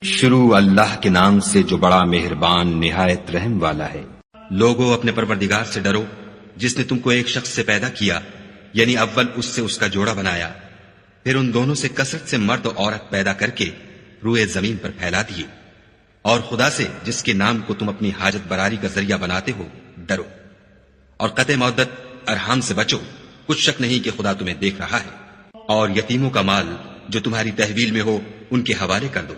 شروع اللہ کے نام سے جو بڑا مہربان نہایت رحم والا ہے۔ لوگوں اپنے پروردگار سے ڈرو جس نے تم کو ایک شخص سے پیدا کیا، یعنی اول اس سے اس کا جوڑا بنایا، پھر ان دونوں سے کثرت سے مرد و عورت پیدا کر کے روئے زمین پر پھیلا دیے، اور خدا سے جس کے نام کو تم اپنی حاجت براری کا ذریعہ بناتے ہو ڈرو، اور قطع مودت ارحام سے بچو، کچھ شک نہیں کہ خدا تمہیں دیکھ رہا ہے۔ اور یتیموں کا مال جو تمہاری تحویل میں ہو ان کے حوالے کر دو،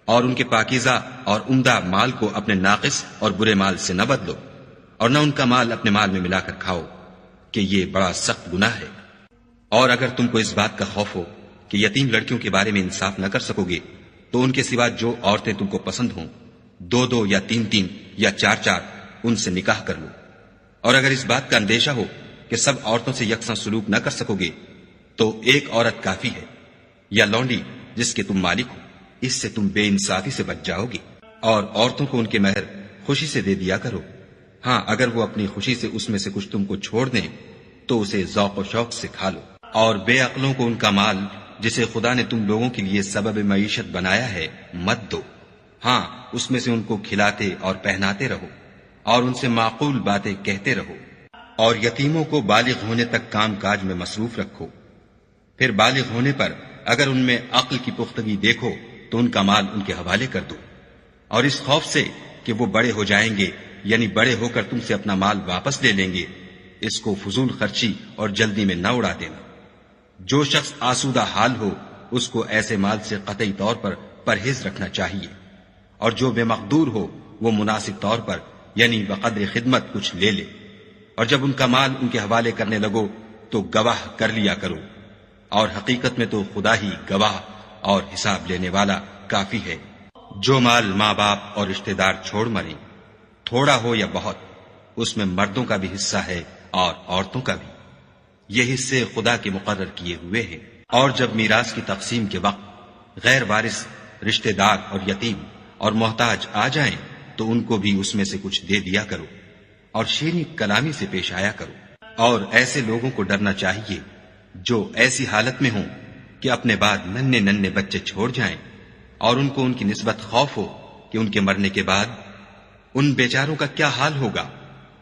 اور ان کے پاکیزہ اور عمدہ مال کو اپنے ناقص اور برے مال سے نہ بدلو، اور نہ ان کا مال اپنے مال میں ملا کر کھاؤ کہ یہ بڑا سخت گناہ ہے۔ اور اگر تم کو اس بات کا خوف ہو کہ یتیم لڑکیوں کے بارے میں انصاف نہ کر سکو گے تو ان کے سوا جو عورتیں تم کو پسند ہوں، 2 یا 3 یا 4 ان سے نکاح کر لو۔ اور اگر اس بات کا اندیشہ ہو کہ سب عورتوں سے یکساں سلوک نہ کر سکو گے تو ایک عورت کافی ہے، یا لونڈی جس کے تم مالک ہو، اس سے تم بے انصافی سے بچ جاؤ گے۔ اور عورتوں کو ان کے مہر خوشی سے دے دیا کرو، ہاں اگر وہ اپنی خوشی سے اس میں سے کچھ تم کو چھوڑ دیں تو اسے ذوق و شوق سے کھا لو۔ اور بے عقلوں کو ان کا مال جسے خدا نے تم لوگوں کے لیے سبب معیشت بنایا ہے مت دو، ہاں اس میں سے ان کو کھلاتے اور پہناتے رہو، اور ان سے معقول باتیں کہتے رہو۔ اور یتیموں کو بالغ ہونے تک کام کاج میں مصروف رکھو، پھر بالغ ہونے پر اگر ان میں عقل کی پختگی دیکھو تو ان کا مال ان کے حوالے کر دو، اور اس خوف سے کہ وہ بڑے ہو جائیں گے، یعنی بڑے ہو کر تم سے اپنا مال واپس لے لیں گے، اس کو فضول خرچی اور جلدی میں نہ اڑا دینا۔ جو شخص آسودہ حال ہو اس کو ایسے مال سے قطعی طور پر پرہیز رکھنا چاہیے، اور جو بے مقدور ہو وہ مناسب طور پر یعنی بقدر خدمت کچھ لے لے، اور جب ان کا مال ان کے حوالے کرنے لگو تو گواہ کر لیا کرو، اور حقیقت میں تو خدا ہی گواہ اور حساب لینے والا کافی ہے۔ جو مال ماں باپ اور رشتہ دار چھوڑ مریں، تھوڑا ہو یا بہت، اس میں مردوں کا بھی حصہ ہے اور عورتوں کا بھی، یہ حصے خدا کے مقرر کیے ہوئے ہیں۔ اور جب میراث کی تقسیم کے وقت غیر وارث رشتہ دار اور یتیم اور محتاج آ جائیں تو ان کو بھی اس میں سے کچھ دے دیا کرو، اور شیریں کلامی سے پیش آیا کرو۔ اور ایسے لوگوں کو ڈرنا چاہیے جو ایسی حالت میں ہوں کہ اپنے بعد ننھے بچے چھوڑ جائیں، اور ان کو ان کی نسبت خوف ہو کہ ان کے مرنے کے بعد ان بیچاروں کا کیا حال ہوگا۔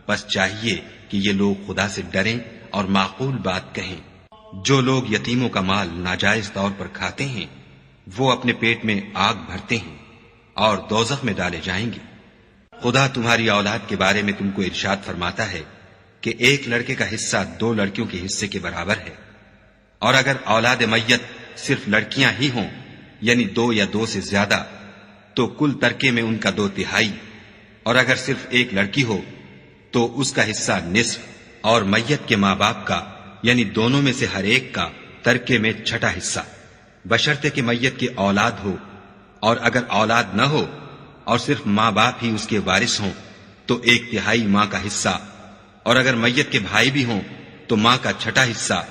بس چاہیے کہ یہ لوگ خدا سے ڈریں اور معقول بات کہیں۔ جو لوگ یتیموں کا مال ناجائز طور پر کھاتے ہیں وہ اپنے پیٹ میں آگ بھرتے ہیں اور دوزخ میں ڈالے جائیں گے۔ خدا تمہاری اولاد کے بارے میں تم کو ارشاد فرماتا ہے کہ ایک لڑکے کا حصہ 2 لڑکیوں کے حصے کے برابر ہے، اور اگر اولاد میت صرف لڑکیاں ہی ہوں یعنی 2 یا 2 سے زیادہ تو کل ترکے میں ان کا 2/3، اور اگر صرف ایک لڑکی ہو تو اس کا حصہ نصف، اور میت کے ماں باپ کا یعنی دونوں میں سے ہر ایک کا ترکے میں 6واں حصہ، بشرطے کہ میت کی اولاد ہو۔ اور اگر اولاد نہ ہو اور صرف ماں باپ ہی اس کے وارث ہوں تو 1/3 ماں کا حصہ، اور اگر میت کے بھائی بھی ہوں تو ماں کا 6واں حصہ۔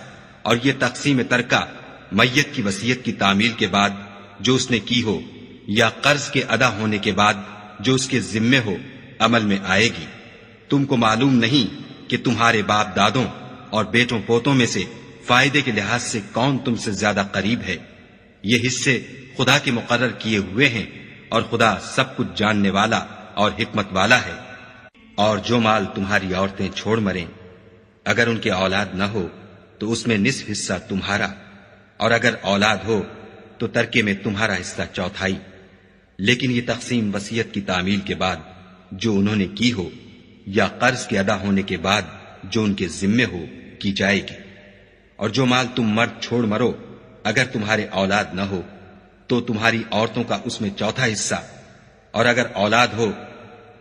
اور یہ تقسیم ترکہ میت کی وصیت کی تعمیل کے بعد جو اس نے کی ہو یا قرض کے ادا ہونے کے بعد جو اس کے ذمے ہو عمل میں آئے گی۔ تم کو معلوم نہیں کہ تمہارے باپ دادوں اور بیٹوں پوتوں میں سے فائدے کے لحاظ سے کون تم سے زیادہ قریب ہے۔ یہ حصے خدا کے مقرر کیے ہوئے ہیں، اور خدا سب کچھ جاننے والا اور حکمت والا ہے۔ اور جو مال تمہاری عورتیں چھوڑ مریں، اگر ان کے اولاد نہ ہو تو اس میں نصف حصہ تمہارا، اور اگر اولاد ہو تو ترکے میں تمہارا حصہ 1/4۔ لیکن یہ تقسیم وصیت کی تعمیل کے بعد جو انہوں نے کی ہو یا قرض کے ادا ہونے کے بعد جو ان کے ذمے ہو کی جائے گی۔ اور جو مال تم مرد چھوڑ مرو اگر تمہارے اولاد نہ ہو تو تمہاری عورتوں کا اس میں 1/4 حصہ، اور اگر اولاد ہو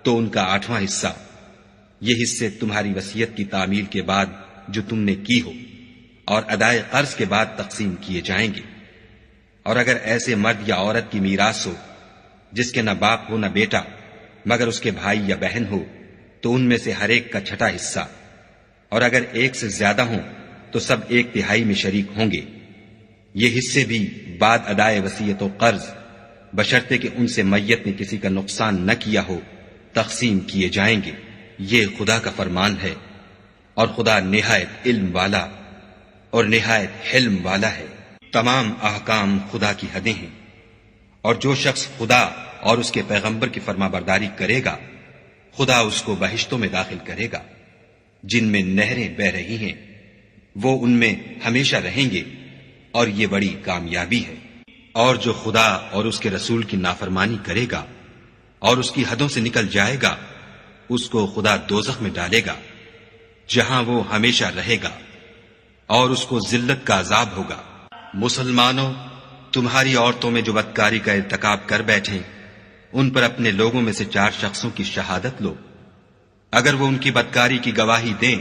تو ان کا 8واں حصہ۔ یہ حصے تمہاری وصیت کی تعمیل کے بعد جو تم نے کی ہو اور ادائے قرض کے بعد تقسیم کیے جائیں گے۔ اور اگر ایسے مرد یا عورت کی میراث ہو جس کے نہ باپ ہو نہ بیٹا مگر اس کے بھائی یا بہن ہو تو ان میں سے ہر ایک کا 6واں حصہ، اور اگر ایک سے زیادہ ہوں تو سب 1/3 میں شریک ہوں گے۔ یہ حصے بھی بعد ادائے وصیت و قرض بشرطے کہ ان سے میت نے کسی کا نقصان نہ کیا ہو تقسیم کیے جائیں گے۔ یہ خدا کا فرمان ہے، اور خدا نہایت علم والا اور نہایت حلم والا ہے۔ تمام احکام خدا کی حدیں ہیں، اور جو شخص خدا اور اس کے پیغمبر کی فرما برداری کرے گا خدا اس کو بہشتوں میں داخل کرے گا جن میں نہریں بہ رہی ہیں، وہ ان میں ہمیشہ رہیں گے، اور یہ بڑی کامیابی ہے۔ اور جو خدا اور اس کے رسول کی نافرمانی کرے گا اور اس کی حدوں سے نکل جائے گا، اس کو خدا دوزخ میں ڈالے گا جہاں وہ ہمیشہ رہے گا، اور اس کو ذلت کا عذاب ہوگا۔ مسلمانوں، تمہاری عورتوں میں جو بدکاری کا ارتکاب کر بیٹھیں ان پر اپنے لوگوں میں سے 4 شخصوں کی شہادت لو۔ اگر وہ ان کی بدکاری کی گواہی دیں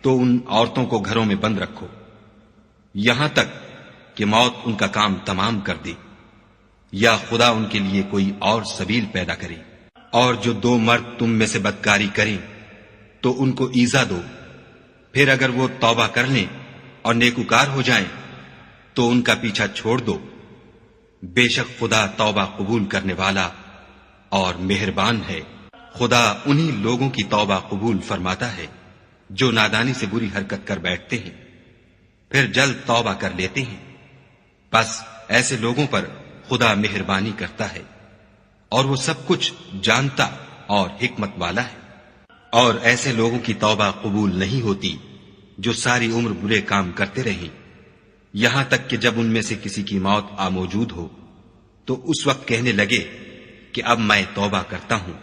تو ان عورتوں کو گھروں میں بند رکھو یہاں تک کہ موت ان کا کام تمام کر دے یا خدا ان کے لیے کوئی اور سبیل پیدا کرے۔ اور جو 2 مرد تم میں سے بدکاری کریں تو ان کو ایذا دو، پھر اگر وہ توبہ کر لیں اور نیکوکار ہو جائیں تو ان کا پیچھا چھوڑ دو۔ بے شک خدا توبہ قبول کرنے والا اور مہربان ہے۔ خدا انہی لوگوں کی توبہ قبول فرماتا ہے جو نادانی سے بری حرکت کر بیٹھتے ہیں پھر جلد توبہ کر لیتے ہیں، بس ایسے لوگوں پر خدا مہربانی کرتا ہے اور وہ سب کچھ جانتا اور حکمت والا ہے۔ اور ایسے لوگوں کی توبہ قبول نہیں ہوتی جو ساری عمر برے کام کرتے رہیں یہاں تک کہ جب ان میں سے کسی کی موت آ موجود ہو تو اس وقت کہنے لگے کہ اب میں توبہ کرتا ہوں۔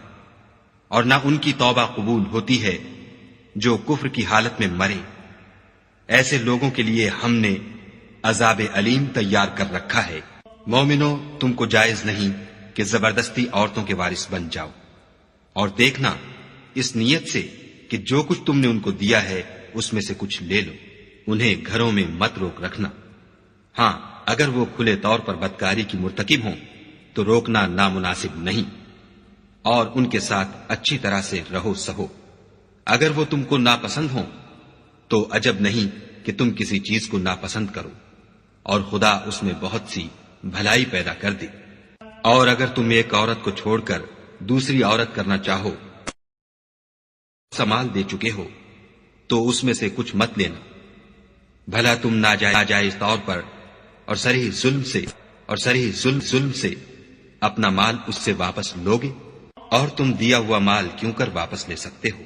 اور نہ ان کی توبہ قبول ہوتی ہے جو کفر کی حالت میں مرے۔ ایسے لوگوں کے لیے ہم نے عذاب علیم تیار کر رکھا ہے۔ مومنو، تم کو جائز نہیں کہ زبردستی عورتوں کے وارث بن جاؤ، اور دیکھنا اس نیت سے کہ جو کچھ تم نے ان کو دیا ہے اس میں سے کچھ لے لو۔ انہیں گھروں میں مت روک رکھنا، ہاں اگر وہ کھلے طور پر بدکاری کی مرتکب ہوں تو روکنا نامناسب نہیں، اور ان کے ساتھ اچھی طرح سے رہو سہو۔ اگر وہ تم کو ناپسند ہوں تو عجب نہیں کہ تم کسی چیز کو ناپسند کرو، اور خدا اس میں بہت سی بھلائی پیدا کر دے۔ اور اگر تم ایک عورت کو چھوڑ کر دوسری عورت کرنا چاہو، سمال دے چکے ہو تو اس میں سے کچھ مت لینا، بھلا تم ناجائز طور پر اور صریح ظلم سے اپنا مال اس سے واپس لوگے؟ اور تم دیا ہوا مال کیوں کر واپس لے سکتے ہو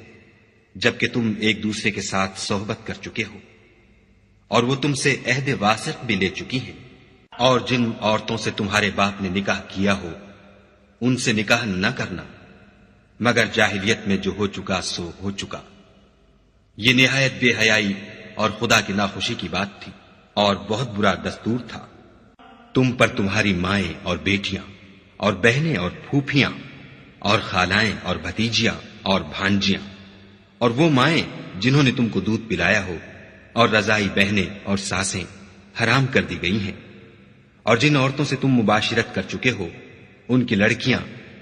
جبکہ تم ایک دوسرے کے ساتھ صحبت کر چکے ہو، اور وہ تم سے عہد واسق بھی لے چکی ہیں۔ اور جن عورتوں سے تمہارے باپ نے نکاح کیا ہو ان سے نکاح نہ کرنا مگر جاہلیت میں جو ہو چکا سو ہو چکا۔ یہ نہایت بے حیائی اور خدا کی ناخوشی کی بات تھی اور بہت برا دستور تھا۔ تم پر تمہاری مائیں اور بیٹیاں اور بہنیں اور پھوپھیاں اور خالائیں اور بھتیجیاں اور بھانجیاں اور وہ مائیں جنہوں نے تم کو دودھ پلایا ہو اور رضائی بہنیں اور ساسیں حرام کر دی گئی ہیں۔ اور جن عورتوں سے تم مباشرت کر چکے ہو ان کی لڑکیاں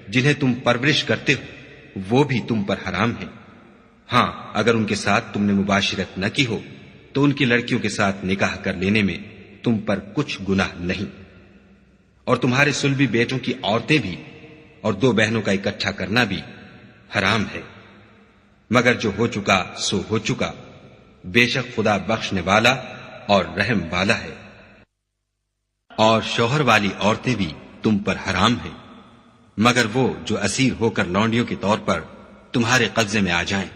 جنہیں تم پرورش کرتے ہو وہ بھی تم پر حرام ہیں، ہاں اگر ان کے ساتھ تم نے مباشرت نہ کی ہو تو ان کی لڑکیوں کے ساتھ نکاح کر لینے میں تم پر کچھ گناہ نہیں۔ اور تمہارے صلبی بیٹوں کی عورتیں بھی اور 2 بہنوں کا اکٹھا کرنا بھی حرام ہے، مگر جو ہو چکا سو ہو چکا، بے شک خدا بخشنے والا اور رحم والا ہے۔ اور شوہر والی عورتیں بھی تم پر حرام ہیں مگر وہ جو اسیر ہو کر لونڈیوں کے طور پر تمہارے قبضے میں آ جائیں۔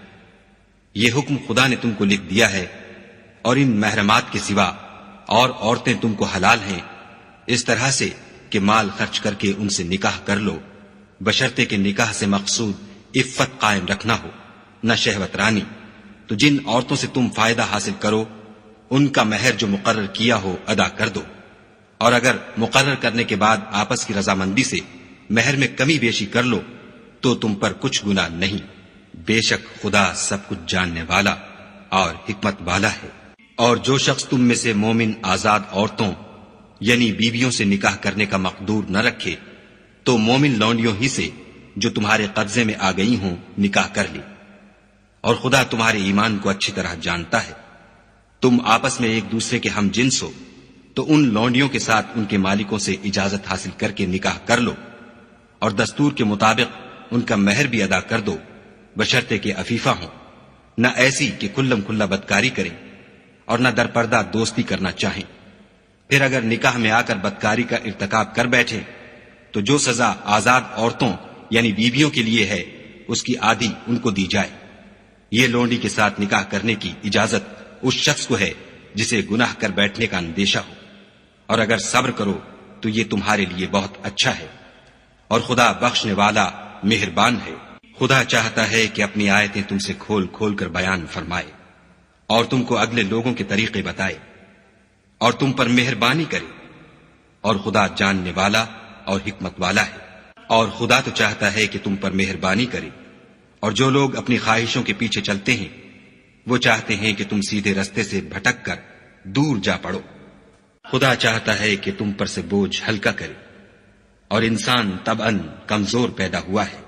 یہ حکم خدا نے تم کو لکھ دیا ہے، اور ان محرمات کے سوا اور عورتیں تم کو حلال ہیں، اس طرح سے کہ مال خرچ کر کے ان سے نکاح کر لو، بشرطے کہ نکاح سے مقصود عفت قائم رکھنا ہو، نہ شہوت رانی۔ تو جن عورتوں سے تم فائدہ حاصل کرو ان کا مہر جو مقرر کیا ہو ادا کر دو، اور اگر مقرر کرنے کے بعد آپس کی رضامندی سے مہر میں کمی بیشی کر لو تو تم پر کچھ گناہ نہیں، بے شک خدا سب کچھ جاننے والا اور حکمت والا ہے۔ اور جو شخص تم میں سے مومن آزاد عورتوں یعنی بیویوں سے نکاح کرنے کا مقدور نہ رکھے تو مومن لونڈیوں ہی سے جو تمہارے قبضے میں آ گئی ہوں نکاح کر لی، اور خدا تمہارے ایمان کو اچھی طرح جانتا ہے۔ تم آپس میں ایک دوسرے کے ہم جنس ہو تو ان لونڈیوں کے ساتھ ان کے مالکوں سے اجازت حاصل کر کے نکاح کر لو، اور دستور کے مطابق ان کا مہر بھی ادا کر دو، بشرطے کہ عفیفہ ہوں، نہ ایسی کہ کھلم کھلا بدکاری کریں اور نہ درپردہ دوستی کرنا چاہیں۔ پھر اگر نکاح میں آ کر بدکاری کا ارتکاب کر بیٹھے تو جو سزا آزاد عورتوں یعنی بیویوں کے لیے ہے اس کی آدھی ان کو دی جائے۔ یہ لونڈی کے ساتھ نکاح کرنے کی اجازت اس شخص کو ہے جسے گناہ کر بیٹھنے کا اندیشہ ہو، اور اگر صبر کرو تو یہ تمہارے لیے بہت اچھا ہے، اور خدا بخشنے والا مہربان ہے۔ خدا چاہتا ہے کہ اپنی آیتیں تم سے کھول کھول کر بیان فرمائے اور تم کو اگلے لوگوں کے طریقے بتائے اور تم پر مہربانی کرے، اور خدا جاننے والا اور حکمت والا ہے۔ اور خدا تو چاہتا ہے کہ تم پر مہربانی کرے، اور جو لوگ اپنی خواہشوں کے پیچھے چلتے ہیں وہ چاہتے ہیں کہ تم سیدھے رستے سے بھٹک کر دور جا پڑو۔ خدا چاہتا ہے کہ تم پر سے بوجھ ہلکا کرے، اور انسان طبعاً کمزور پیدا ہوا ہے۔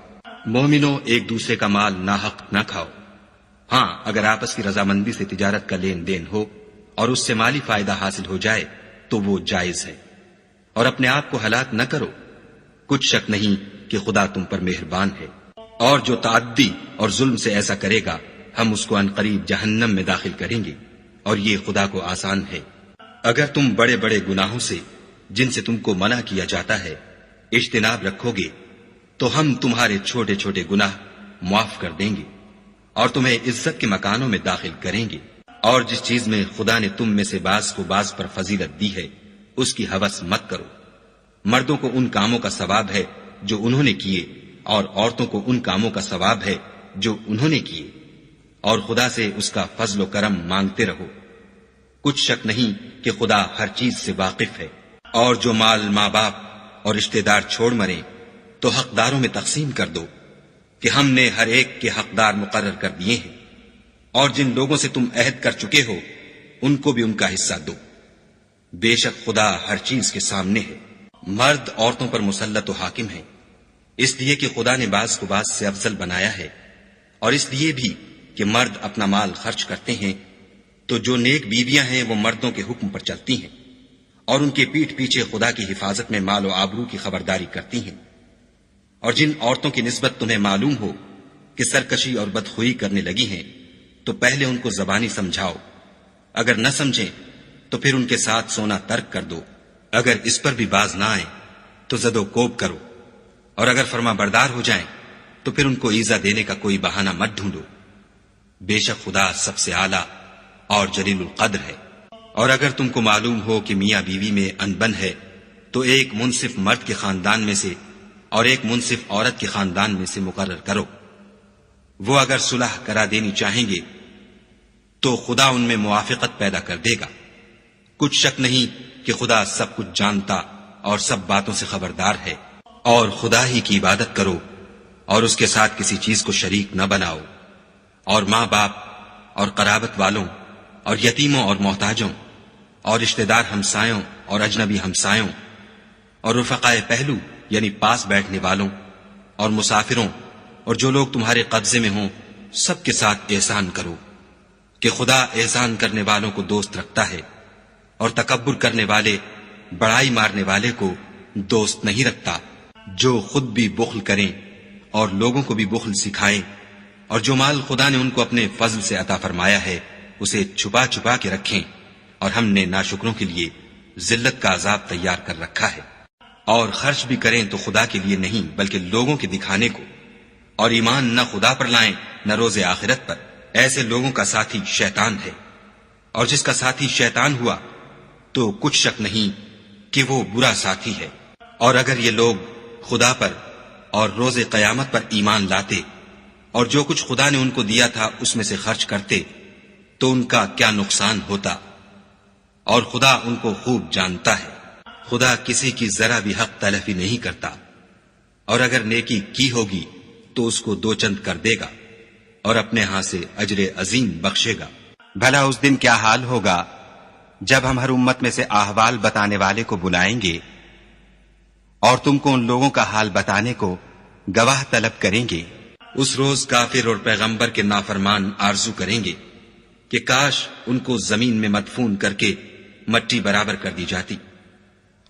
مومنوں، ایک دوسرے کا مال ناحق نہ کھاؤ۔ ہاں، اگر آپس کی رضامندی سے تجارت کا لین دین ہو اور اس سے مالی فائدہ حاصل ہو جائے تو وہ جائز ہے، اور اپنے آپ کو ہلاک نہ کرو۔ کچھ شک نہیں کہ خدا تم پر مہربان ہے، اور جو تعدی اور ظلم سے ایسا کرے گا ہم اس کو عنقریب جہنم میں داخل کریں گے، اور یہ خدا کو آسان ہے۔ اگر تم بڑے بڑے گناہوں سے جن سے تم کو منع کیا جاتا ہے اجتناب رکھو گے تو ہم تمہارے چھوٹے چھوٹے گناہ معاف کر دیں گے اور تمہیں عزت کے مکانوں میں داخل کریں گے۔ اور جس چیز میں خدا نے تم میں سے بعض کو بعض پر فضیلت دی ہے اس کی ہوس مت کرو۔ مردوں کو ان کاموں کا ثواب ہے جو انہوں نے کیے، اور عورتوں کو ان کاموں کا ثواب ہے جو انہوں نے کیے، اور خدا سے اس کا فضل و کرم مانگتے رہو۔ کچھ شک نہیں کہ خدا ہر چیز سے واقف ہے۔ اور جو مال ماں باپ اور رشتہ دار چھوڑ مریں تو حقداروں میں تقسیم کر دو کہ ہم نے ہر ایک کے حقدار مقرر کر دیے ہیں، اور جن لوگوں سے تم عہد کر چکے ہو ان کو بھی ان کا حصہ دو۔ بے شک خدا ہر چیز کے سامنے ہے۔ مرد عورتوں پر مسلط و حاکم ہیں، اس لیے کہ خدا نے بعض کو بعض سے افضل بنایا ہے، اور اس لیے بھی کہ مرد اپنا مال خرچ کرتے ہیں تو جو نیک بیویاں ہیں وہ مردوں کے حکم پر چلتی ہیں اور ان کے پیٹھ پیچھے خدا کی حفاظت میں مال و آبرو کی خبرداری کرتی ہیں۔ اور جن عورتوں کی نسبت تمہیں معلوم ہو کہ سرکشی اور بدخوئی کرنے لگی ہیں تو پہلے ان کو زبانی سمجھاؤ، اگر نہ سمجھیں تو پھر ان کے ساتھ سونا ترک کر دو۔ اگر اس پر بھی باز نہ آئیں تو زد و کوب کرو، اور اگر فرما بردار ہو جائیں تو پھر ان کو ایذا دینے کا کوئی بہانہ مت ڈھونڈو۔ بے شک خدا سب سے اعلیٰ اور جلیل القدر ہے۔ اور اگر تم کو معلوم ہو کہ میاں بیوی میں انبن ہے تو ایک منصف مرد کے خاندان میں سے اور ایک منصف عورت کے خاندان میں سے مقرر کرو۔ وہ اگر صلح کرا دینی چاہیں گے تو خدا ان میں موافقت پیدا کر دے گا۔ کچھ شک نہیں کہ خدا سب کچھ جانتا اور سب باتوں سے خبردار ہے۔ اور خدا ہی کی عبادت کرو اور اس کے ساتھ کسی چیز کو شریک نہ بناؤ، اور ماں باپ اور قرابت والوں اور یتیموں اور محتاجوں اور رشتہ دار ہمسایوں اور اجنبی ہمسایوں اور رفقائے پہلو یعنی پاس بیٹھنے والوں اور مسافروں اور جو لوگ تمہارے قبضے میں ہوں سب کے ساتھ احسان کرو، کہ خدا احسان کرنے والوں کو دوست رکھتا ہے اور تکبر کرنے والے بڑائی مارنے والے کو دوست نہیں رکھتا۔ جو خود بھی بخل کریں اور لوگوں کو بھی بخل سکھائیں، اور جو مال خدا نے ان کو اپنے فضل سے عطا فرمایا ہے اسے چھپا چھپا کے رکھیں، اور ہم نے ناشکروں کے لیے ذلت کا عذاب تیار کر رکھا ہے۔ اور خرچ بھی کریں تو خدا کے لیے نہیں بلکہ لوگوں کے دکھانے کو، اور ایمان نہ خدا پر لائیں نہ روز آخرت پر۔ ایسے لوگوں کا ساتھی شیطان ہے، اور جس کا ساتھی شیطان ہوا تو کچھ شک نہیں کہ وہ برا ساتھی ہے۔ اور اگر یہ لوگ خدا پر اور روز قیامت پر ایمان لاتے اور جو کچھ خدا نے ان کو دیا تھا اس میں سے خرچ کرتے تو ان کا کیا نقصان ہوتا، اور خدا ان کو خوب جانتا ہے۔ خدا کسی کی ذرا بھی حق تلفی نہیں کرتا، اور اگر نیکی کی ہوگی تو اس کو دو چند کر دے گا اور اپنے ہاں سے اجر عظیم بخشے گا۔ بھلا اس دن کیا حال ہوگا جب ہم ہر امت میں سے احوال بتانے والے کو بلائیں گے اور تم کو ان لوگوں کا حال بتانے کو گواہ طلب کریں گے۔ اس روز کافر اور پیغمبر کے نافرمان آرزو کریں گے کہ کاش ان کو زمین میں مدفون کر کے مٹی برابر کر دی جاتی،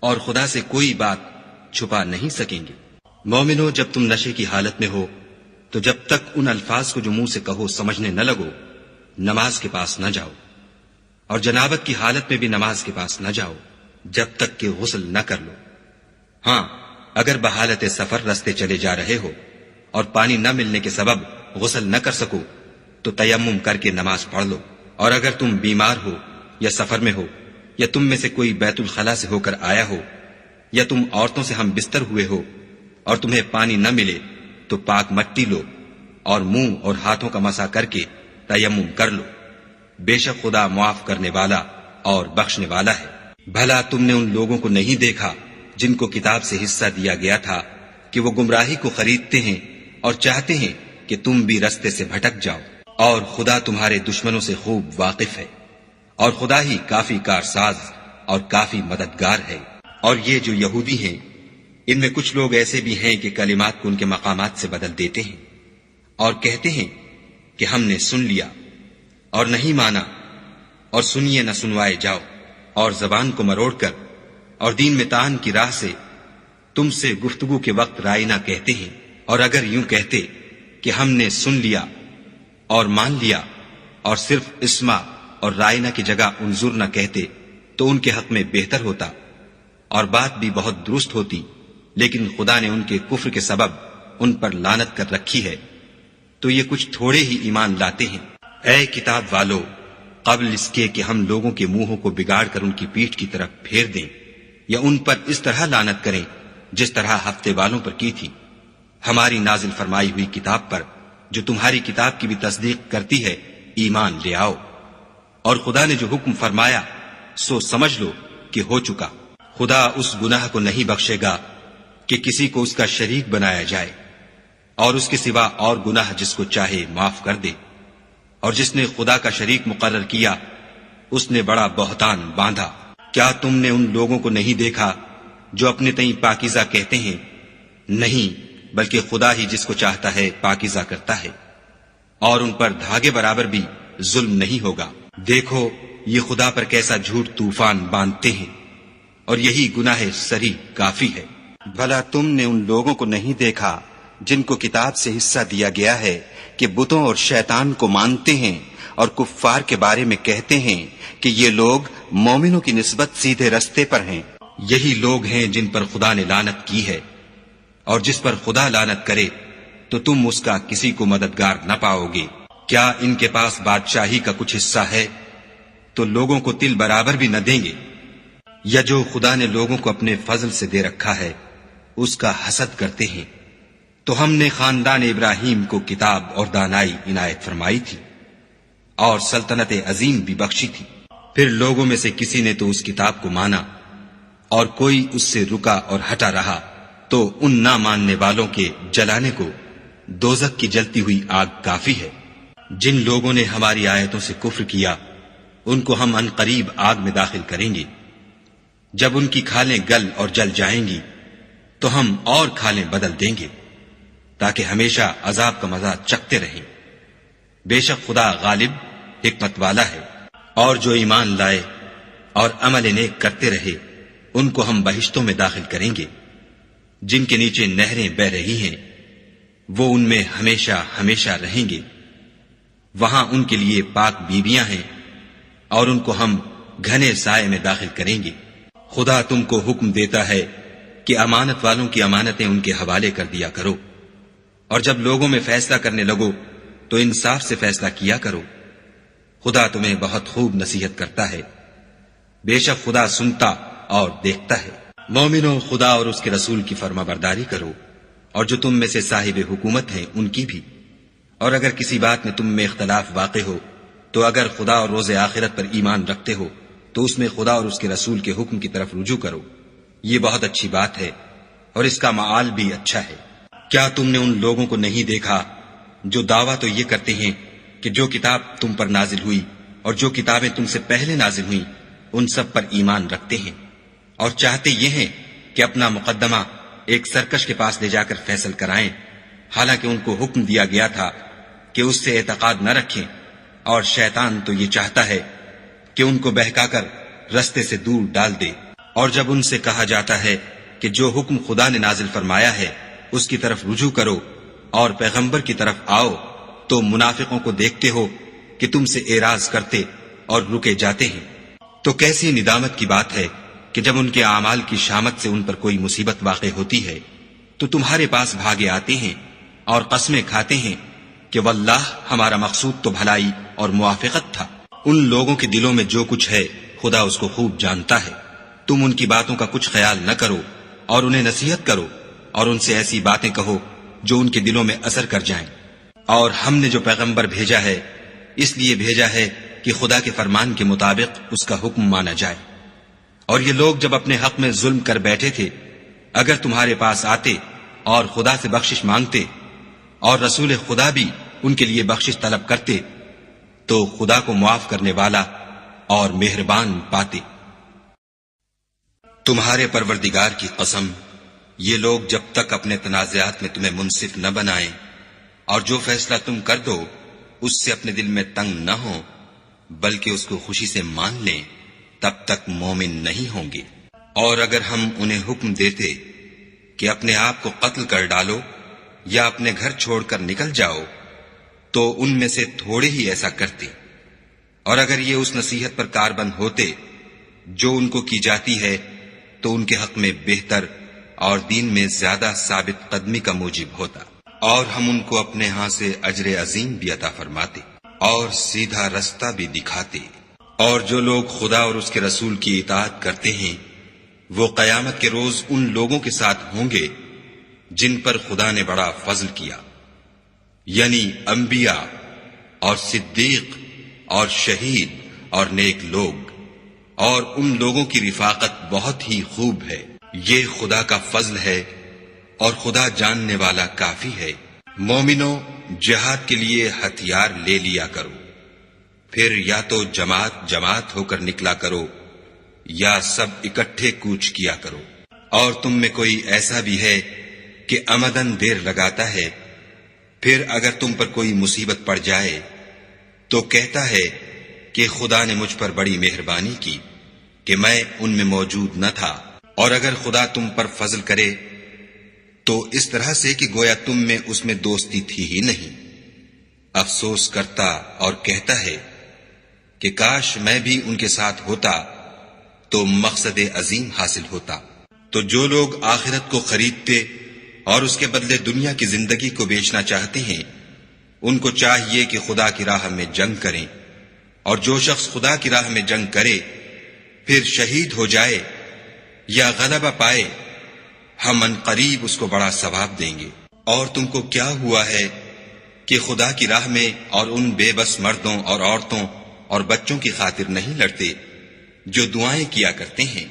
اور خدا سے کوئی بات چھپا نہیں سکیں گے۔ مومنو، جب تم نشے کی حالت میں ہو تو جب تک ان الفاظ کو جو منہ سے کہو سمجھنے نہ لگو نماز کے پاس نہ جاؤ، اور جنابت کی حالت میں بھی نماز کے پاس نہ جاؤ جب تک کہ غسل نہ کر لو۔ ہاں، اگر بحالت سفر رستے چلے جا رہے ہو اور پانی نہ ملنے کے سبب غسل نہ کر سکو تو تیمم کر کے نماز پڑھ لو، اور اگر تم بیمار ہو یا سفر میں ہو یا تم میں سے کوئی بیت الخلا سے ہو کر آیا ہو یا تم عورتوں سے ہم بستر ہوئے ہو اور تمہیں پانی نہ ملے تو پاک مٹی لو اور منہ اور ہاتھوں کا مسح کر کے تیمم کر لو، بے شک خدا معاف کرنے والا اور بخشنے والا ہے۔ بھلا تم نے ان لوگوں کو نہیں دیکھا جن کو کتاب سے حصہ دیا گیا تھا کہ وہ گمراہی کو خریدتے ہیں اور چاہتے ہیں کہ تم بھی رستے سے بھٹک جاؤ، اور خدا تمہارے دشمنوں سے خوب واقف ہے، اور خدا ہی کافی کارساز اور کافی مددگار ہے۔ اور یہ جو یہودی ہیں، ان میں کچھ لوگ ایسے بھی ہیں کہ کلمات کو ان کے مقامات سے بدل دیتے ہیں اور کہتے ہیں کہ ہم نے سن لیا اور نہیں مانا، اور سنیے نہ سنوائے جاؤ، اور زبان کو مروڑ کر اور دین میں طعن کی راہ سے تم سے گفتگو کے وقت رائنا کہتے ہیں۔ اور اگر یوں کہتے کہ ہم نے سن لیا اور مان لیا اور صرف اسما اور رائنا کی جگہ انظر نہ کہتے تو ان کے حق میں بہتر ہوتا اور بات بھی بہت درست ہوتی، لیکن خدا نے ان کے کفر کے سبب ان پر لعنت کر رکھی ہے، تو یہ کچھ تھوڑے ہی ایمان لاتے ہیں۔ اے کتاب والو، قبل اس کے کہ ہم لوگوں کے منہوں کو بگاڑ کر ان کی پیٹھ کی طرف پھیر دیں یا ان پر اس طرح لعنت کریں جس طرح ہفتے والوں پر کی تھی، ہماری نازل فرمائی ہوئی کتاب پر جو تمہاری کتاب کی بھی تصدیق کرتی ہے ایمان لے آؤ، اور خدا نے جو حکم فرمایا سو سمجھ لو کہ ہو چکا۔ خدا اس گناہ کو نہیں بخشے گا کہ کسی کو اس کا شریک بنایا جائے، اور اس کے سوا اور گناہ جس کو چاہے معاف کر دے، اور جس نے خدا کا شریک مقرر کیا اس نے بڑا بہتان باندھا۔ کیا تم نے ان لوگوں کو نہیں دیکھا جو اپنے تئیں پاکیزہ کہتے ہیں؟ نہیں، بلکہ خدا ہی جس کو چاہتا ہے پاکیزہ کرتا ہے، اور ان پر دھاگے برابر بھی ظلم نہیں ہوگا۔ دیکھو یہ خدا پر کیسا جھوٹ طوفان باندھتے ہیں، اور یہی گناہ سری کافی ہے۔ بھلا تم نے ان لوگوں کو نہیں دیکھا جن کو کتاب سے حصہ دیا گیا ہے کہ بتوں اور شیطان کو مانتے ہیں اور کفار کے بارے میں کہتے ہیں کہ یہ لوگ مومنوں کی نسبت سیدھے رستے پر ہیں؟ یہی لوگ ہیں جن پر خدا نے لعنت کی ہے، اور جس پر خدا لعنت کرے تو تم اس کا کسی کو مددگار نہ پاؤ گے۔ کیا ان کے پاس بادشاہی کا کچھ حصہ ہے تو لوگوں کو تل برابر بھی نہ دیں گے؟ یا جو خدا نے لوگوں کو اپنے فضل سے دے رکھا ہے اس کا حسد کرتے ہیں؟ تو ہم نے خاندان ابراہیم کو کتاب اور دانائی عنایت فرمائی تھی اور سلطنت عظیم بھی بخشی تھی۔ پھر لوگوں میں سے کسی نے تو اس کتاب کو مانا اور کوئی اس سے رکا اور ہٹا رہا، تو ان نہ ماننے والوں کے جلانے کو دوزخ کی جلتی ہوئی آگ کافی ہے۔ جن لوگوں نے ہماری آیتوں سے کفر کیا ان کو ہم ان قریب آگ میں داخل کریں گے، جب ان کی کھالیں گل اور جل جائیں گی تو ہم اور کھالیں بدل دیں گے تاکہ ہمیشہ عذاب کا مزہ چکھتے رہیں۔ بے شک خدا غالب حکمت والا ہے۔ اور جو ایمان لائے اور عمل نیک کرتے رہے ان کو ہم بہشتوں میں داخل کریں گے جن کے نیچے نہریں بہ رہی ہیں، وہ ان میں ہمیشہ ہمیشہ رہیں گے۔ وہاں ان کے لیے پاک بیویاں ہیں اور ان کو ہم گھنے سائے میں داخل کریں گے۔ خدا تم کو حکم دیتا ہے کہ امانت والوں کی امانتیں ان کے حوالے کر دیا کرو، اور جب لوگوں میں فیصلہ کرنے لگو تو انصاف سے فیصلہ کیا کرو۔ خدا تمہیں بہت خوب نصیحت کرتا ہے، بے شک خدا سنتا اور دیکھتا ہے۔ مومنو، خدا اور اس کے رسول کی فرما برداری کرو، اور جو تم میں سے صاحب حکومت ہیں ان کی بھی، اور اگر کسی بات میں تم میں اختلاف واقع ہو تو اگر خدا اور روز آخرت پر ایمان رکھتے ہو تو اس میں خدا اور اس کے رسول کے حکم کی طرف رجوع کرو، یہ بہت اچھی بات ہے اور اس کا معال بھی اچھا ہے۔ کیا تم نے ان لوگوں کو نہیں دیکھا جو دعویٰ تو یہ کرتے ہیں کہ جو کتاب تم پر نازل ہوئی اور جو کتابیں تم سے پہلے نازل ہوئیں ان سب پر ایمان رکھتے ہیں، اور چاہتے یہ ہیں کہ اپنا مقدمہ ایک سرکش کے پاس لے جا کر فیصل کرائیں، حالانکہ ان کو حکم دیا گیا تھا کہ اس سے اعتقاد نہ رکھیں، اور شیطان تو یہ چاہتا ہے کہ ان کو بہکا کر رستے سے دور ڈال دے۔ اور جب ان سے کہا جاتا ہے کہ جو حکم خدا نے نازل فرمایا ہے اس کی طرف رجوع کرو اور پیغمبر کی طرف آؤ، تو منافقوں کو دیکھتے ہو کہ تم سے اعراض کرتے اور رکے جاتے ہیں۔ تو کیسی ندامت کی بات ہے کہ جب ان کے اعمال کی شامت سے ان پر کوئی مصیبت واقع ہوتی ہے تو تمہارے پاس بھاگے آتے ہیں اور قسمیں کھاتے ہیں کہ واللہ ہمارا مقصود تو بھلائی اور موافقت تھا۔ ان لوگوں کے دلوں میں جو کچھ ہے خدا اس کو خوب جانتا ہے۔ تم ان کی باتوں کا کچھ خیال نہ کرو اور انہیں نصیحت کرو اور ان سے ایسی باتیں کہو جو ان کے دلوں میں اثر کر جائیں۔ اور ہم نے جو پیغمبر بھیجا ہے اس لیے بھیجا ہے کہ خدا کے فرمان کے مطابق اس کا حکم مانا جائے۔ اور یہ لوگ جب اپنے حق میں ظلم کر بیٹھے تھے اگر تمہارے پاس آتے اور خدا سے بخشش مانگتے اور رسول خدا بھی ان کے لیے بخشش طلب کرتے تو خدا کو معاف کرنے والا اور مہربان پاتے۔ تمہارے پروردگار کی قسم، یہ لوگ جب تک اپنے تنازعات میں تمہیں منصف نہ بنائیں اور جو فیصلہ تم کر دو اس سے اپنے دل میں تنگ نہ ہوں بلکہ اس کو خوشی سے مان لیں تب تک مومن نہیں ہوں گے۔ اور اگر ہم انہیں حکم دیتے کہ اپنے آپ کو قتل کر ڈالو یا اپنے گھر چھوڑ کر نکل جاؤ تو ان میں سے تھوڑے ہی ایسا کرتے، اور اگر یہ اس نصیحت پر کاربند ہوتے جو ان کو کی جاتی ہے تو ان کے حق میں بہتر اور دین میں زیادہ ثابت قدمی کا موجب ہوتا، اور ہم ان کو اپنے ہاں سے اجر عظیم بھی عطا فرماتے اور سیدھا رستہ بھی دکھاتے۔ اور جو لوگ خدا اور اس کے رسول کی اطاعت کرتے ہیں وہ قیامت کے روز ان لوگوں کے ساتھ ہوں گے جن پر خدا نے بڑا فضل کیا، یعنی انبیاء اور صدیق اور شہید اور نیک لوگ، اور ان لوگوں کی رفاقت بہت ہی خوب ہے۔ یہ خدا کا فضل ہے اور خدا جاننے والا کافی ہے۔ مومنوں، جہاد کے لیے ہتھیار لے لیا کرو، پھر یا تو جماعت جماعت ہو کر نکلا کرو یا سب اکٹھے کوچ کیا کرو۔ اور تم میں کوئی ایسا بھی ہے کہ عمدن دیر لگاتا ہے، پھر اگر تم پر کوئی مصیبت پڑ جائے تو کہتا ہے کہ خدا نے مجھ پر بڑی مہربانی کی کہ میں ان میں موجود نہ تھا۔ اور اگر خدا تم پر فضل کرے تو اس طرح سے کہ گویا تم میں اس میں دوستی تھی ہی نہیں، افسوس کرتا اور کہتا ہے کہ کاش میں بھی ان کے ساتھ ہوتا تو مقصد عظیم حاصل ہوتا۔ تو جو لوگ آخرت کو خریدتے اور اس کے بدلے دنیا کی زندگی کو بیچنا چاہتے ہیں ان کو چاہیے کہ خدا کی راہ میں جنگ کریں، اور جو شخص خدا کی راہ میں جنگ کرے پھر شہید ہو جائے یا غلبہ پائے ہم ان قریب اس کو بڑا ثواب دیں گے۔ اور تم کو کیا ہوا ہے کہ خدا کی راہ میں اور ان بے بس مردوں اور عورتوں اور بچوں کی خاطر نہیں لڑتے جو دعائیں کیا کرتے ہیں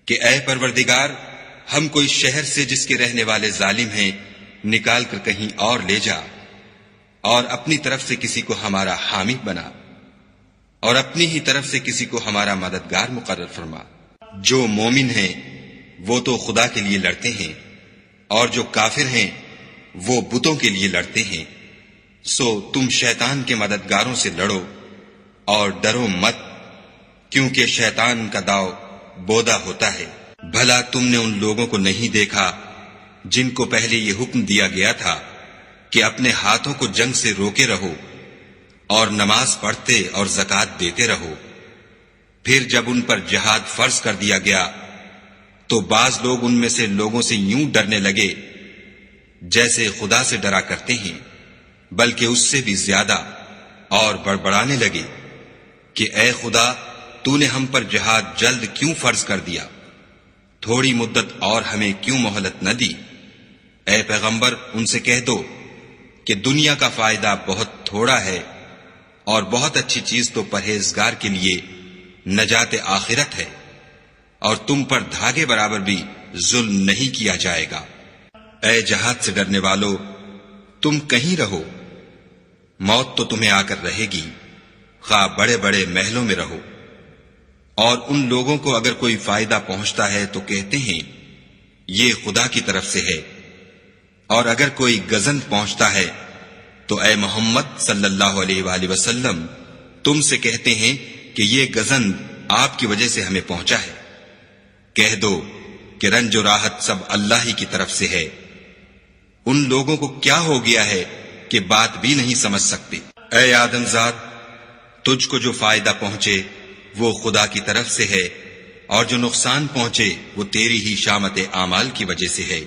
کہ اے پروردگار ہم کو اس شہر سے جس کے رہنے والے ظالم ہیں نکال کر کہیں اور لے جا، اور اپنی طرف سے کسی کو ہمارا حامی بنا اور اپنی ہی طرف سے کسی کو ہمارا مددگار مقرر فرما۔ جو مومن ہیں وہ تو خدا کے لیے لڑتے ہیں اور جو کافر ہیں وہ بتوں کے لیے لڑتے ہیں، سو تم شیطان کے مددگاروں سے لڑو اور ڈرو مت، کیونکہ شیطان کا داؤ بودا ہوتا ہے۔ بھلا تم نے ان لوگوں کو نہیں دیکھا جن کو پہلے یہ حکم دیا گیا تھا کہ اپنے ہاتھوں کو جنگ سے روکے رہو اور نماز پڑھتے اور زکوٰۃ دیتے رہو، پھر جب ان پر جہاد فرض کر دیا گیا تو بعض لوگ ان میں سے لوگوں سے یوں ڈرنے لگے جیسے خدا سے ڈرا کرتے ہیں، بلکہ اس سے بھی زیادہ، اور بڑبڑانے لگے کہ اے خدا تو نے ہم پر جہاد جلد کیوں فرض کر دیا، تھوڑی مدت اور ہمیں کیوں مہلت نہ دی۔ اے پیغمبر ان سے کہہ دو کہ دنیا کا فائدہ بہت تھوڑا ہے اور بہت اچھی چیز تو پرہیزگار کے لیے نجات آخرت ہے، اور تم پر دھاگے برابر بھی ظلم نہیں کیا جائے گا۔ اے جہاد سے ڈرنے والو، تم کہیں رہو، موت تو تمہیں آ کر رہے گی، خواہ بڑے بڑے محلوں میں رہو۔ اور ان لوگوں کو اگر کوئی فائدہ پہنچتا ہے تو کہتے ہیں یہ خدا کی طرف سے ہے، اور اگر کوئی گزند پہنچتا ہے تو اے محمد صلی اللہ علیہ وآلہ وسلم تم سے کہتے ہیں کہ یہ گزند آپ کی وجہ سے ہمیں پہنچا ہے۔ کہہ دو کہ رنج و راحت سب اللہ ہی کی طرف سے ہے۔ ان لوگوں کو کیا ہو گیا ہے کہ بات بھی نہیں سمجھ سکتے۔ اے آدم ذات، تجھ کو جو فائدہ پہنچے وہ خدا کی طرف سے ہے، اور جو نقصان پہنچے وہ تیری ہی شامت اعمال کی وجہ سے ہے۔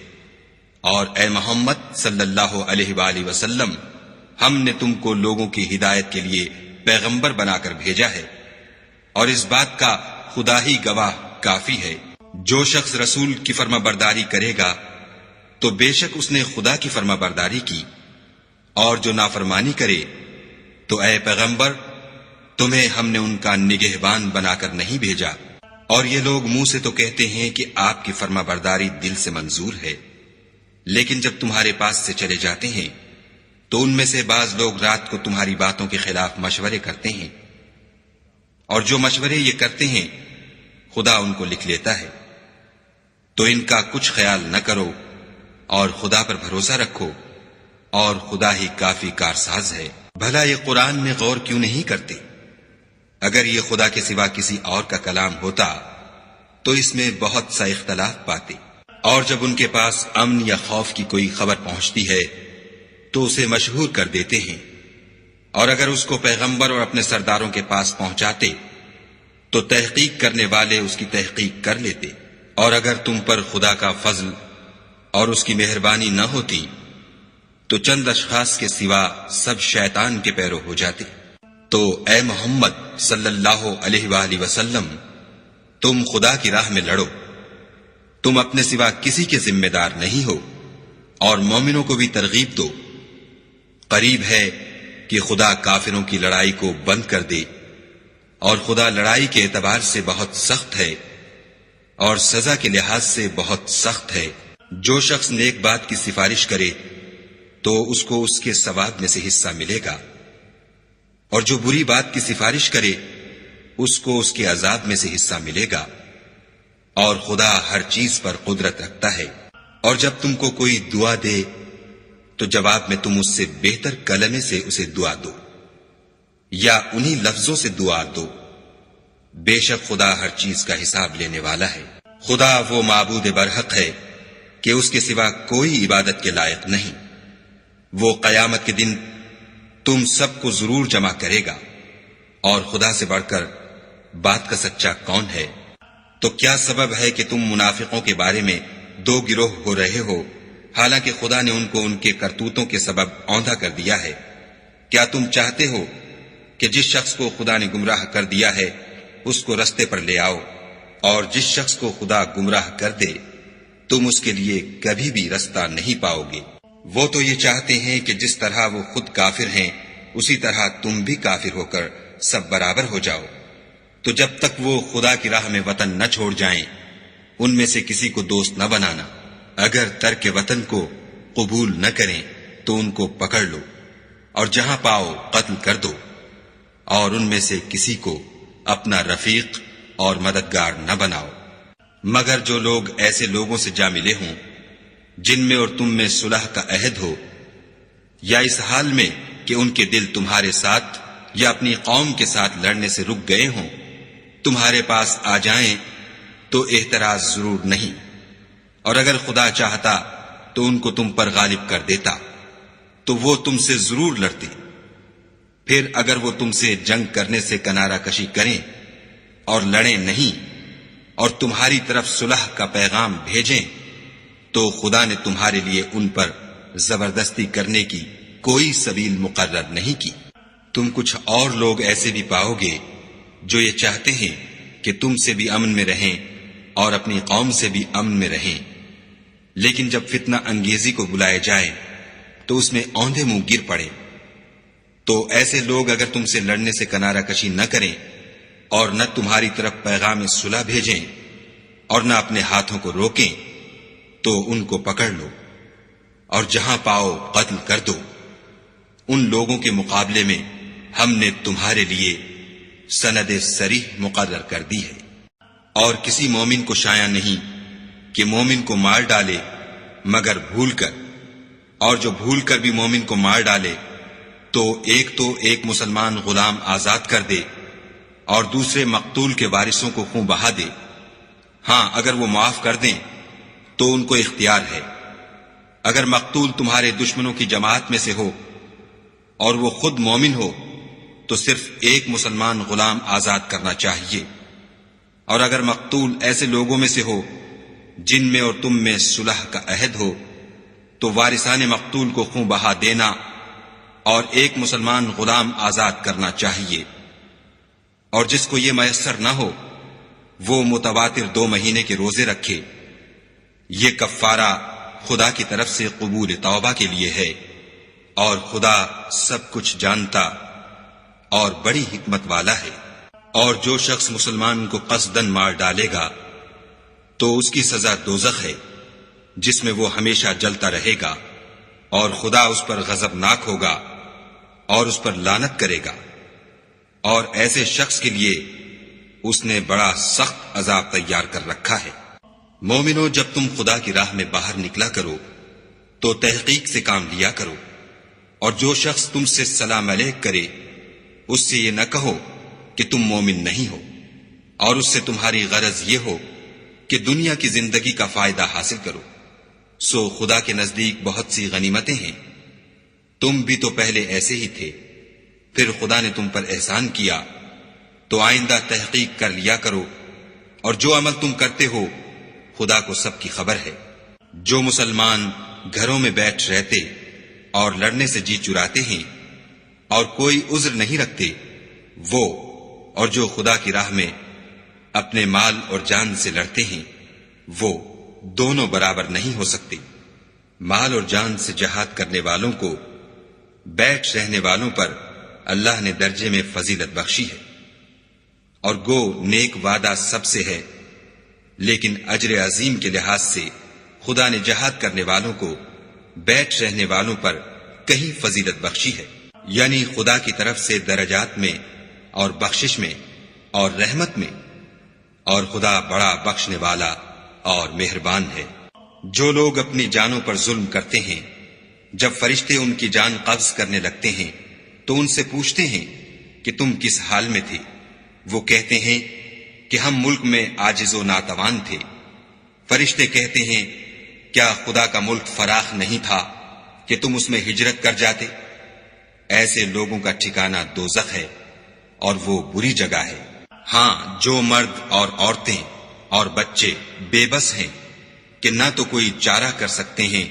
اور اے محمد صلی اللہ علیہ وآلہ وسلم، ہم نے تم کو لوگوں کی ہدایت کے لیے پیغمبر بنا کر بھیجا ہے، اور اس بات کا خدا ہی گواہ کافی ہے۔ جو شخص رسول کی فرما برداری کرے گا تو بے شک اس نے خدا کی فرما برداری کی، اور جو نافرمانی کرے تو اے پیغمبر تمہیں ہم نے ان کا نگہبان بنا کر نہیں بھیجا۔ اور یہ لوگ منہ سے تو کہتے ہیں کہ آپ کی فرما برداری دل سے منظور ہے، لیکن جب تمہارے پاس سے چلے جاتے ہیں تو ان میں سے بعض لوگ رات کو تمہاری باتوں کے خلاف مشورے کرتے ہیں، اور جو مشورے یہ کرتے ہیں خدا ان کو لکھ لیتا ہے۔ تو ان کا کچھ خیال نہ کرو اور خدا پر بھروسہ رکھو، اور خدا ہی کافی کارساز ہے۔ بھلا یہ قرآن میں غور کیوں نہیں کرتے؟ اگر یہ خدا کے سوا کسی اور کا کلام ہوتا تو اس میں بہت سا اختلاف پاتے۔ اور جب ان کے پاس امن یا خوف کی کوئی خبر پہنچتی ہے تو اسے مشہور کر دیتے ہیں، اور اگر اس کو پیغمبر اور اپنے سرداروں کے پاس پہنچاتے تو تحقیق کرنے والے اس کی تحقیق کر لیتے۔ اور اگر تم پر خدا کا فضل اور اس کی مہربانی نہ ہوتی تو چند اشخاص کے سوا سب شیطان کے پیرو ہو جاتے۔ تو اے محمد صلی اللہ علیہ وآلہ وسلم، تم خدا کی راہ میں لڑو، تم اپنے سوا کسی کے ذمہ دار نہیں ہو، اور مومنوں کو بھی ترغیب دو۔ قریب ہے کہ خدا کافروں کی لڑائی کو بند کر دے، اور خدا لڑائی کے اعتبار سے بہت سخت ہے اور سزا کے لحاظ سے بہت سخت ہے۔ جو شخص نیک بات کی سفارش کرے تو اس کو اس کے ثواب میں سے حصہ ملے گا، اور جو بری بات کی سفارش کرے اس کو اس کے عذاب میں سے حصہ ملے گا، اور خدا ہر چیز پر قدرت رکھتا ہے۔ اور جب تم کو کوئی دعا دے تو جواب میں تم اس سے بہتر کلمے سے اسے دعا دو، یا انہی لفظوں سے دعا دو، بے شک خدا ہر چیز کا حساب لینے والا ہے۔ خدا وہ معبود برحق ہے کہ اس کے سوا کوئی عبادت کے لائق نہیں۔ وہ قیامت کے دن تم سب کو ضرور جمع کرے گا، اور خدا سے بڑھ کر بات کا سچا کون ہے؟ تو کیا سبب ہے کہ تم منافقوں کے بارے میں دو گروہ ہو رہے ہو، حالانکہ خدا نے ان کو ان کے کرتوتوں کے سبب اوندھا کر دیا ہے؟ کیا تم چاہتے ہو کہ جس شخص کو خدا نے گمراہ کر دیا ہے اس کو رستے پر لے آؤ، اور جس شخص کو خدا گمراہ کر دے تم اس کے لیے کبھی بھی رستہ نہیں پاؤ گے۔ وہ تو یہ چاہتے ہیں کہ جس طرح وہ خود کافر ہیں اسی طرح تم بھی کافر ہو کر سب برابر ہو جاؤ۔ تو جب تک وہ خدا کی راہ میں وطن نہ چھوڑ جائیں ان میں سے کسی کو دوست نہ بنانا۔ اگر ترک وطن کو قبول نہ کریں تو ان کو پکڑ لو، اور جہاں پاؤ قتل کر دو، اور ان میں سے کسی کو اپنا رفیق اور مددگار نہ بناؤ، مگر جو لوگ ایسے لوگوں سے جا ملے ہوں جن میں اور تم میں صلح کا عہد ہو، یا اس حال میں کہ ان کے دل تمہارے ساتھ یا اپنی قوم کے ساتھ لڑنے سے رک گئے ہوں، تمہارے پاس آ جائیں تو اعتراض ضرور نہیں، اور اگر خدا چاہتا تو ان کو تم پر غالب کر دیتا تو وہ تم سے ضرور لڑتے۔ پھر اگر وہ تم سے جنگ کرنے سے کنارہ کشی کریں اور لڑیں نہیں اور تمہاری طرف صلح کا پیغام بھیجیں تو خدا نے تمہارے لیے ان پر زبردستی کرنے کی کوئی سبیل مقرر نہیں کی۔ تم کچھ اور لوگ ایسے بھی پاؤ گے جو یہ چاہتے ہیں کہ تم سے بھی امن میں رہیں اور اپنی قوم سے بھی امن میں رہیں، لیکن جب فتنہ انگیزی کو بلائے جائے تو اس میں اوندھے منہ گر پڑے۔ تو ایسے لوگ اگر تم سے لڑنے سے کنارہ کشی نہ کریں اور نہ تمہاری طرف پیغام صلح بھیجیں اور نہ اپنے ہاتھوں کو روکیں تو ان کو پکڑ لو، اور جہاں پاؤ قتل کر دو۔ ان لوگوں کے مقابلے میں ہم نے تمہارے لیے سند صریح مقرر کر دی ہے، اور کسی مومن کو شایع نہیں کہ مومن کو مار ڈالے مگر بھول کر، اور جو بھول کر بھی مومن کو مار ڈالے تو ایک مسلمان غلام آزاد کر دے اور دوسرے مقتول کے وارثوں کو خون بہا دے۔ ہاں اگر وہ معاف کر دیں تو ان کو اختیار ہے۔ اگر مقتول تمہارے دشمنوں کی جماعت میں سے ہو اور وہ خود مومن ہو تو صرف ایک مسلمان غلام آزاد کرنا چاہیے، اور اگر مقتول ایسے لوگوں میں سے ہو جن میں اور تم میں صلح کا عہد ہو تو وارثان مقتول کو خوں بہا دینا اور ایک مسلمان غلام آزاد کرنا چاہیے، اور جس کو یہ میسر نہ ہو وہ متواتر 2 مہینے کے روزے رکھے۔ یہ کفارہ خدا کی طرف سے قبول توبہ کے لیے ہے، اور خدا سب کچھ جانتا اور بڑی حکمت والا ہے۔ اور جو شخص مسلمان کو قصداً مار ڈالے گا تو اس کی سزا دوزخ ہے، جس میں وہ ہمیشہ جلتا رہے گا، اور خدا اس پر غضبناک ہوگا اور اس پر لعنت کرے گا، اور ایسے شخص کے لیے اس نے بڑا سخت عذاب تیار کر رکھا ہے۔ مومنو، جب تم خدا کی راہ میں باہر نکلا کرو تو تحقیق سے کام لیا کرو، اور جو شخص تم سے سلام علیک کرے اس سے یہ نہ کہو کہ تم مومن نہیں ہو، اور اس سے تمہاری غرض یہ ہو کہ دنیا کی زندگی کا فائدہ حاصل کرو۔ سو خدا کے نزدیک بہت سی غنیمتیں ہیں، تم بھی تو پہلے ایسے ہی تھے، پھر خدا نے تم پر احسان کیا، تو آئندہ تحقیق کر لیا کرو، اور جو عمل تم کرتے ہو خدا کو سب کی خبر ہے۔ جو مسلمان گھروں میں بیٹھ رہتے اور لڑنے سے جی چراتے ہیں اور کوئی عذر نہیں رکھتے، وہ اور جو خدا کی راہ میں اپنے مال اور جان سے لڑتے ہیں وہ دونوں برابر نہیں ہو سکتے۔ مال اور جان سے جہاد کرنے والوں کو بیٹھ رہنے والوں پر اللہ نے درجے میں فضیلت بخشی ہے، اور گو نیک وعدہ سب سے ہے، لیکن اجر عظیم کے لحاظ سے خدا نے جہاد کرنے والوں کو بیٹھ رہنے والوں پر کہیں فضیلت بخشی ہے، یعنی خدا کی طرف سے درجات میں اور بخشش میں اور رحمت میں، اور خدا بڑا بخشنے والا اور مہربان ہے۔ جو لوگ اپنی جانوں پر ظلم کرتے ہیں، جب فرشتے ان کی جان قبض کرنے لگتے ہیں تو ان سے پوچھتے ہیں کہ تم کس حال میں تھے؟ وہ کہتے ہیں کہ ہم ملک میں عاجز و ناتوان تھے۔ فرشتے کہتے ہیں کیا خدا کا ملک فراخ نہیں تھا کہ تم اس میں ہجرت کر جاتے؟ ایسے لوگوں کا ٹھکانہ دوزخ ہے، اور وہ بری جگہ ہے۔ ہاں، جو مرد اور عورتیں اور بچے بے بس ہیں کہ نہ تو کوئی چارہ کر سکتے ہیں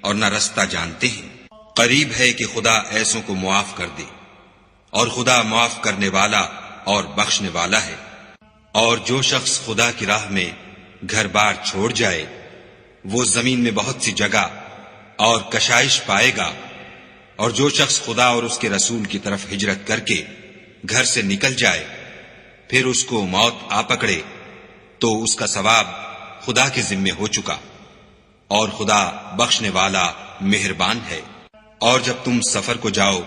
اور نہ رستہ جانتے ہیں، قریب ہے کہ خدا ایسوں کو معاف کر دے، اور خدا معاف کرنے والا اور بخشنے والا ہے۔ اور جو شخص خدا کی راہ میں گھر بار چھوڑ جائے وہ زمین میں بہت سی جگہ اور کشائش پائے گا، اور جو شخص خدا اور اس کے رسول کی طرف ہجرت کر کے گھر سے نکل جائے پھر اس کو موت آ پکڑے تو اس کا ثواب خدا کے ذمے ہو چکا، اور خدا بخشنے والا مہربان ہے۔ اور جب تم سفر کو جاؤ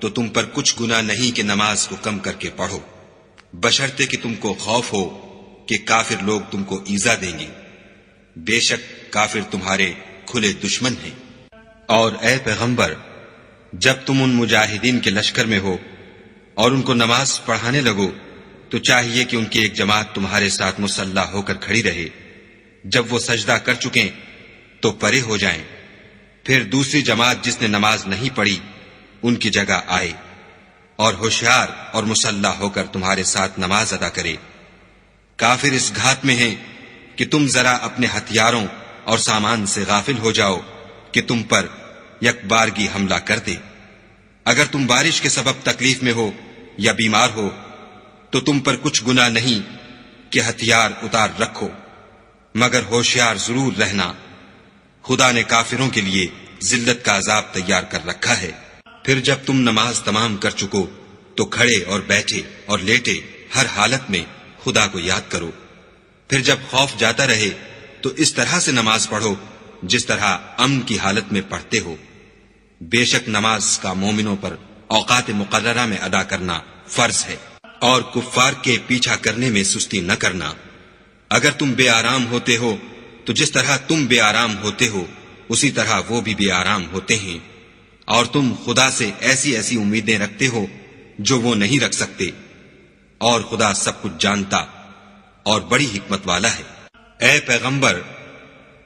تو تم پر کچھ گناہ نہیں کہ نماز کو کم کر کے پڑھو، بشرطے کہ تم کو خوف ہو کہ کافر لوگ تم کو ایذا دیں گے، بے شک کافر تمہارے کھلے دشمن ہیں۔ اور اے پیغمبر، جب تم ان مجاہدین کے لشکر میں ہو اور ان کو نماز پڑھانے لگو تو چاہیے کہ ان کی ایک جماعت تمہارے ساتھ مسلح ہو کر کھڑی رہے، جب وہ سجدہ کر چکیں تو پرے ہو جائیں، پھر دوسری جماعت جس نے نماز نہیں پڑھی ان کی جگہ آئے، اور ہوشیار اور مسلح ہو کر تمہارے ساتھ نماز ادا کرے۔ کافر اس گھات میں ہیں کہ تم ذرا اپنے ہتھیاروں اور سامان سے غافل ہو جاؤ کہ تم پر یک بارگی حملہ کر دے۔ اگر تم بارش کے سبب تکلیف میں ہو یا بیمار ہو تو تم پر کچھ گناہ نہیں کہ ہتھیار اتار رکھو، مگر ہوشیار ضرور رہنا، خدا نے کافروں کے لیے ذلت کا عذاب تیار کر رکھا ہے۔ پھر جب تم نماز تمام کر چکو تو کھڑے اور بیٹھے اور لیٹے ہر حالت میں خدا کو یاد کرو، پھر جب خوف جاتا رہے تو اس طرح سے نماز پڑھو جس طرح امن کی حالت میں پڑھتے ہو۔ بے شک نماز کا مومنوں پر اوقات مقررہ میں ادا کرنا فرض ہے، اور کفار کے پیچھا کرنے میں سستی نہ کرنا۔ اگر تم بے آرام ہوتے ہو تو جس طرح تم بے آرام ہوتے ہو اسی طرح وہ بھی بے آرام ہوتے ہیں، اور تم خدا سے ایسی ایسی امیدیں رکھتے ہو جو وہ نہیں رکھ سکتے، اور خدا سب کچھ جانتا اور بڑی حکمت والا ہے۔ اے پیغمبر،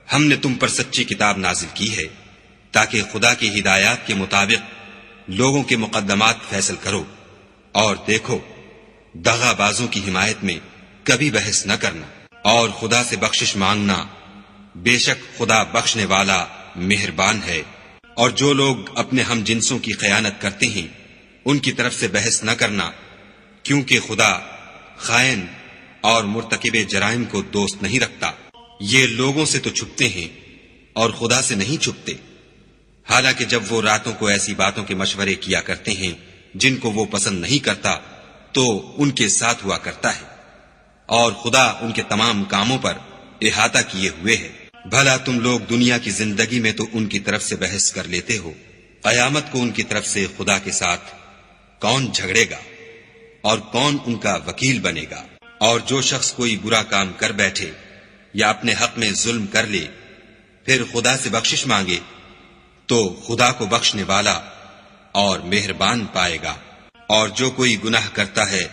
ہم نے تم پر سچی کتاب نازل کی ہے تاکہ خدا کی ہدایات کے مطابق لوگوں کے مقدمات فیصل کرو، اور دیکھو دغا بازوں کی حمایت میں کبھی بحث نہ کرنا اور خدا سے بخشش مانگنا، بے شک خدا بخشنے والا مہربان ہے۔ اور جو لوگ اپنے ہم جنسوں کی خیانت کرتے ہیں ان کی طرف سے بحث نہ کرنا، کیونکہ خدا خائن اور مرتکب جرائم کو دوست نہیں رکھتا۔ یہ لوگوں سے تو چھپتے ہیں اور خدا سے نہیں چھپتے، حالانکہ جب وہ راتوں کو ایسی باتوں کے مشورے کیا کرتے ہیں جن کو وہ پسند نہیں کرتا تو ان کے ساتھ ہوا کرتا ہے، اور خدا ان کے تمام کاموں پر احاطہ کیے ہوئے ہے۔ بھلا تم لوگ دنیا کی زندگی میں تو ان کی طرف سے بحث کر لیتے ہو، قیامت کو ان کی طرف سے خدا کے ساتھ کون جھگڑے گا اور کون ان کا وکیل بنے گا؟ اور جو شخص کوئی برا کام کر بیٹھے یا اپنے حق میں ظلم کر لے پھر خدا سے بخشش مانگے تو خدا کو بخشنے والا اور مہربان پائے گا۔ اور جو کوئی گناہ کرتا ہے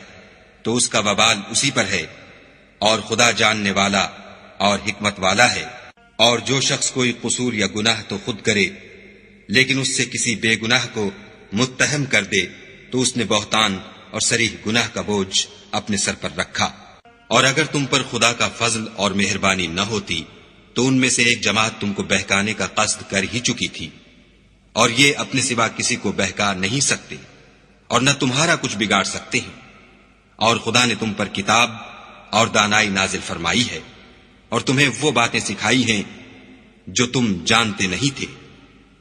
تو اس کا وبال اسی پر ہے، اور خدا جاننے والا اور حکمت والا ہے۔ اور جو شخص کوئی قصور یا گناہ تو خود کرے لیکن اس سے کسی بے گناہ کو متہم کر دے تو اس نے بہتان اور صریح گناہ کا بوجھ اپنے سر پر رکھا۔ اور اگر تم پر خدا کا فضل اور مہربانی نہ ہوتی تو ان میں سے ایک جماعت تم کو بہکانے کا قصد کر ہی چکی تھی، اور یہ اپنے سوا کسی کو بہکا نہیں سکتے اور نہ تمہارا کچھ بگاڑ سکتے ہیں۔ اور خدا نے تم پر کتاب اور دانائی نازل فرمائی ہے اور تمہیں وہ باتیں سکھائی ہیں جو تم جانتے نہیں تھے،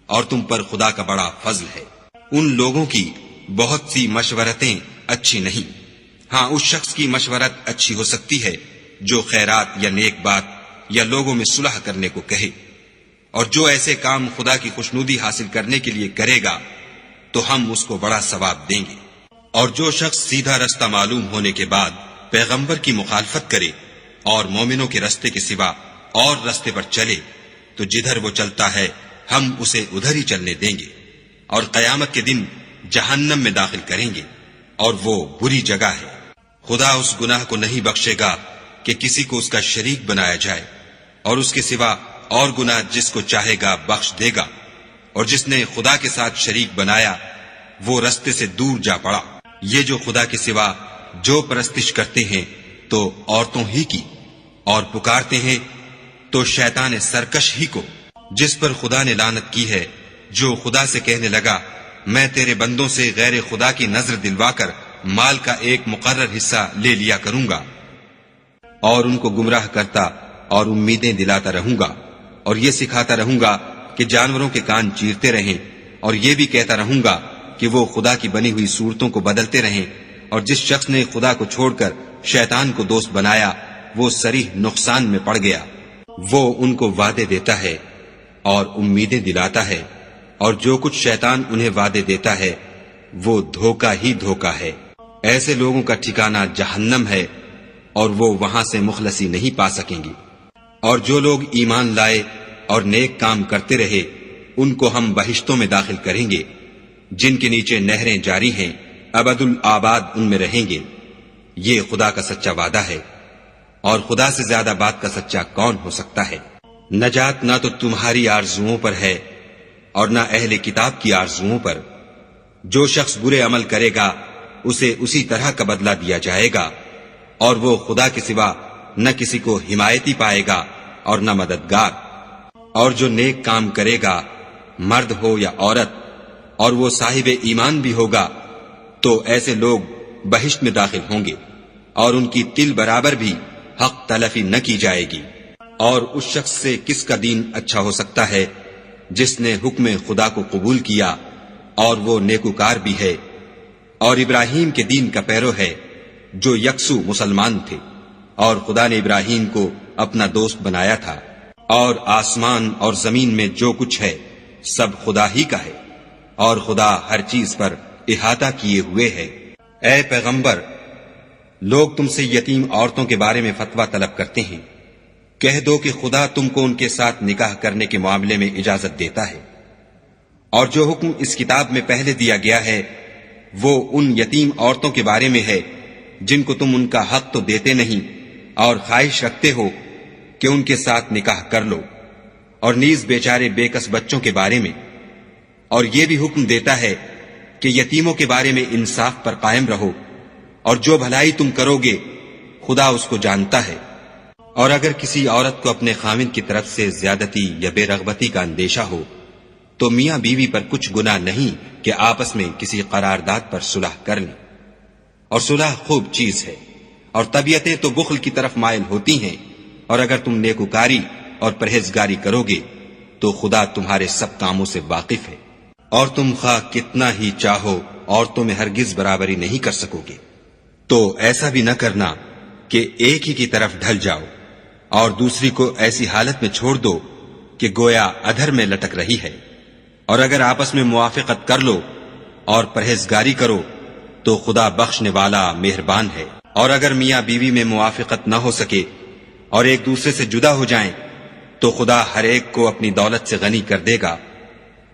اور تم پر خدا کا بڑا فضل ہے۔ ان لوگوں کی بہت سی مشورتیں اچھی نہیں، ہاں اس شخص کی مشورت اچھی ہو سکتی ہے جو خیرات یا نیک بات یا لوگوں میں صلح کرنے کو کہے، اور جو ایسے کام خدا کی خوشنودی حاصل کرنے کے لیے کرے گا تو ہم اس کو بڑا ثواب دیں گے۔ اور جو شخص سیدھا رستہ معلوم ہونے کے بعد پیغمبر کی مخالفت کرے اور مومنوں کے رستے کے سوا اور رستے پر چلے تو جدھر وہ چلتا ہے ہم اسے ادھر ہی چلنے دیں گے، اور قیامت کے دن جہنم میں داخل کریں گے، اور وہ بری جگہ ہے۔ خدا اس گناہ کو نہیں بخشے گا کہ کسی کو اس کا شریک بنایا جائے، اور اس کے سوا اور گناہ جس کو چاہے گا بخش دے گا، اور جس نے خدا کے ساتھ شریک بنایا وہ رستے سے دور جا پڑا۔ یہ جو خدا کے سوا جو پرستش کرتے ہیں تو عورتوں ہی کی، اور پکارتے ہیں تو شیطان سرکش ہی کو، جس پر خدا نے لعنت کی ہے، جو خدا سے کہنے لگا میں تیرے بندوں سے غیر خدا کی نظر دلوا کر مال کا ایک مقرر حصہ لے لیا کروں گا، اور ان کو گمراہ کرتا اور امیدیں دلاتا رہوں گا، اور یہ سکھاتا رہوں گا کہ جانوروں کے کان چیرتے رہیں، اور یہ بھی کہتا رہوں گا کہ وہ خدا کی بنی ہوئی صورتوں کو بدلتے رہیں، اور جس شخص نے خدا کو چھوڑ کر شیطان کو دوست بنایا وہ صریح نقصان میں پڑ گیا۔ وہ ان کو وعدے دیتا ہے اور امیدیں دلاتا ہے، اور جو کچھ شیطان انہیں وعدے دیتا ہے وہ دھوکہ ہی دھوکہ ہے۔ ایسے لوگوں کا ٹھکانہ جہنم ہے اور وہ وہاں سے مخلصی نہیں پا سکیں گے۔ اور جو لوگ ایمان لائے اور نیک کام کرتے رہے ان کو ہم بہشتوں میں داخل کریں گے جن کے نیچے نہریں جاری ہیں، ابد الآباد ان میں رہیں گے۔ یہ خدا کا سچا وعدہ ہے، اور خدا سے زیادہ بات کا سچا کون ہو سکتا ہے؟ نجات نہ تو تمہاری آرزوؤں پر ہے اور نہ اہل کتاب کی آرزوؤں پر۔ جو شخص برے عمل کرے گا اسے اسی طرح کا بدلہ دیا جائے گا، اور وہ خدا کے سوا نہ کسی کو حمایتی پائے گا اور نہ مددگار۔ اور جو نیک کام کرے گا مرد ہو یا عورت اور وہ صاحب ایمان بھی ہوگا تو ایسے لوگ بہشت میں داخل ہوں گے، اور ان کی تل برابر بھی حق تلفی نہ کی جائے گی۔ اور اس شخص سے کس کا دین اچھا ہو سکتا ہے جس نے حکم خدا کو قبول کیا اور وہ نیکوکار بھی ہے، اور ابراہیم کے دین کا پیرو ہے جو یکسو مسلمان تھے، اور خدا نے ابراہیم کو اپنا دوست بنایا تھا۔ اور آسمان اور زمین میں جو کچھ ہے سب خدا ہی کا ہے، اور خدا ہر چیز پر احاطہ کیے ہوئے ہے۔ اے پیغمبر، لوگ تم سے یتیم عورتوں کے بارے میں فتویٰ طلب کرتے ہیں، کہہ دو کہ خدا تم کو ان کے ساتھ نکاح کرنے کے معاملے میں اجازت دیتا ہے، اور جو حکم اس کتاب میں پہلے دیا گیا ہے وہ ان یتیم عورتوں کے بارے میں ہے جن کو تم ان کا حق تو دیتے نہیں اور خواہش رکھتے ہو کہ ان کے ساتھ نکاح کر لو، اور نیز بیچارے بے کس بچوں کے بارے میں۔ اور یہ بھی حکم دیتا ہے کہ یتیموں کے بارے میں انصاف پر قائم رہو، اور جو بھلائی تم کرو گے خدا اس کو جانتا ہے۔ اور اگر کسی عورت کو اپنے خاوند کی طرف سے زیادتی یا بے رغبتی کا اندیشہ ہو تو میاں بیوی پر کچھ گناہ نہیں کہ آپس میں کسی قرارداد پر صلح کر لیں، اور صلح خوب چیز ہے، اور طبیعتیں تو بخل کی طرف مائل ہوتی ہیں، اور اگر تم نیکوکاری اور پرہیزگاری کرو گے تو خدا تمہارے سب کاموں سے واقف ہے، اور تم خواہ کتنا ہی چاہو عورتوں میں ہرگز برابری نہیں کر سکو گے۔ تو ایسا بھی نہ کرنا کہ ایک ہی کی طرف ڈھل جاؤ اور دوسری کو ایسی حالت میں چھوڑ دو کہ گویا ادھر میں لٹک رہی ہے، اور اگر آپس میں موافقت کر لو اور پرہیزگاری کرو تو خدا بخشنے والا مہربان ہے۔ اور اگر میاں بیوی میں موافقت نہ ہو سکے اور ایک دوسرے سے جدا ہو جائیں تو خدا ہر ایک کو اپنی دولت سے غنی کر دے گا،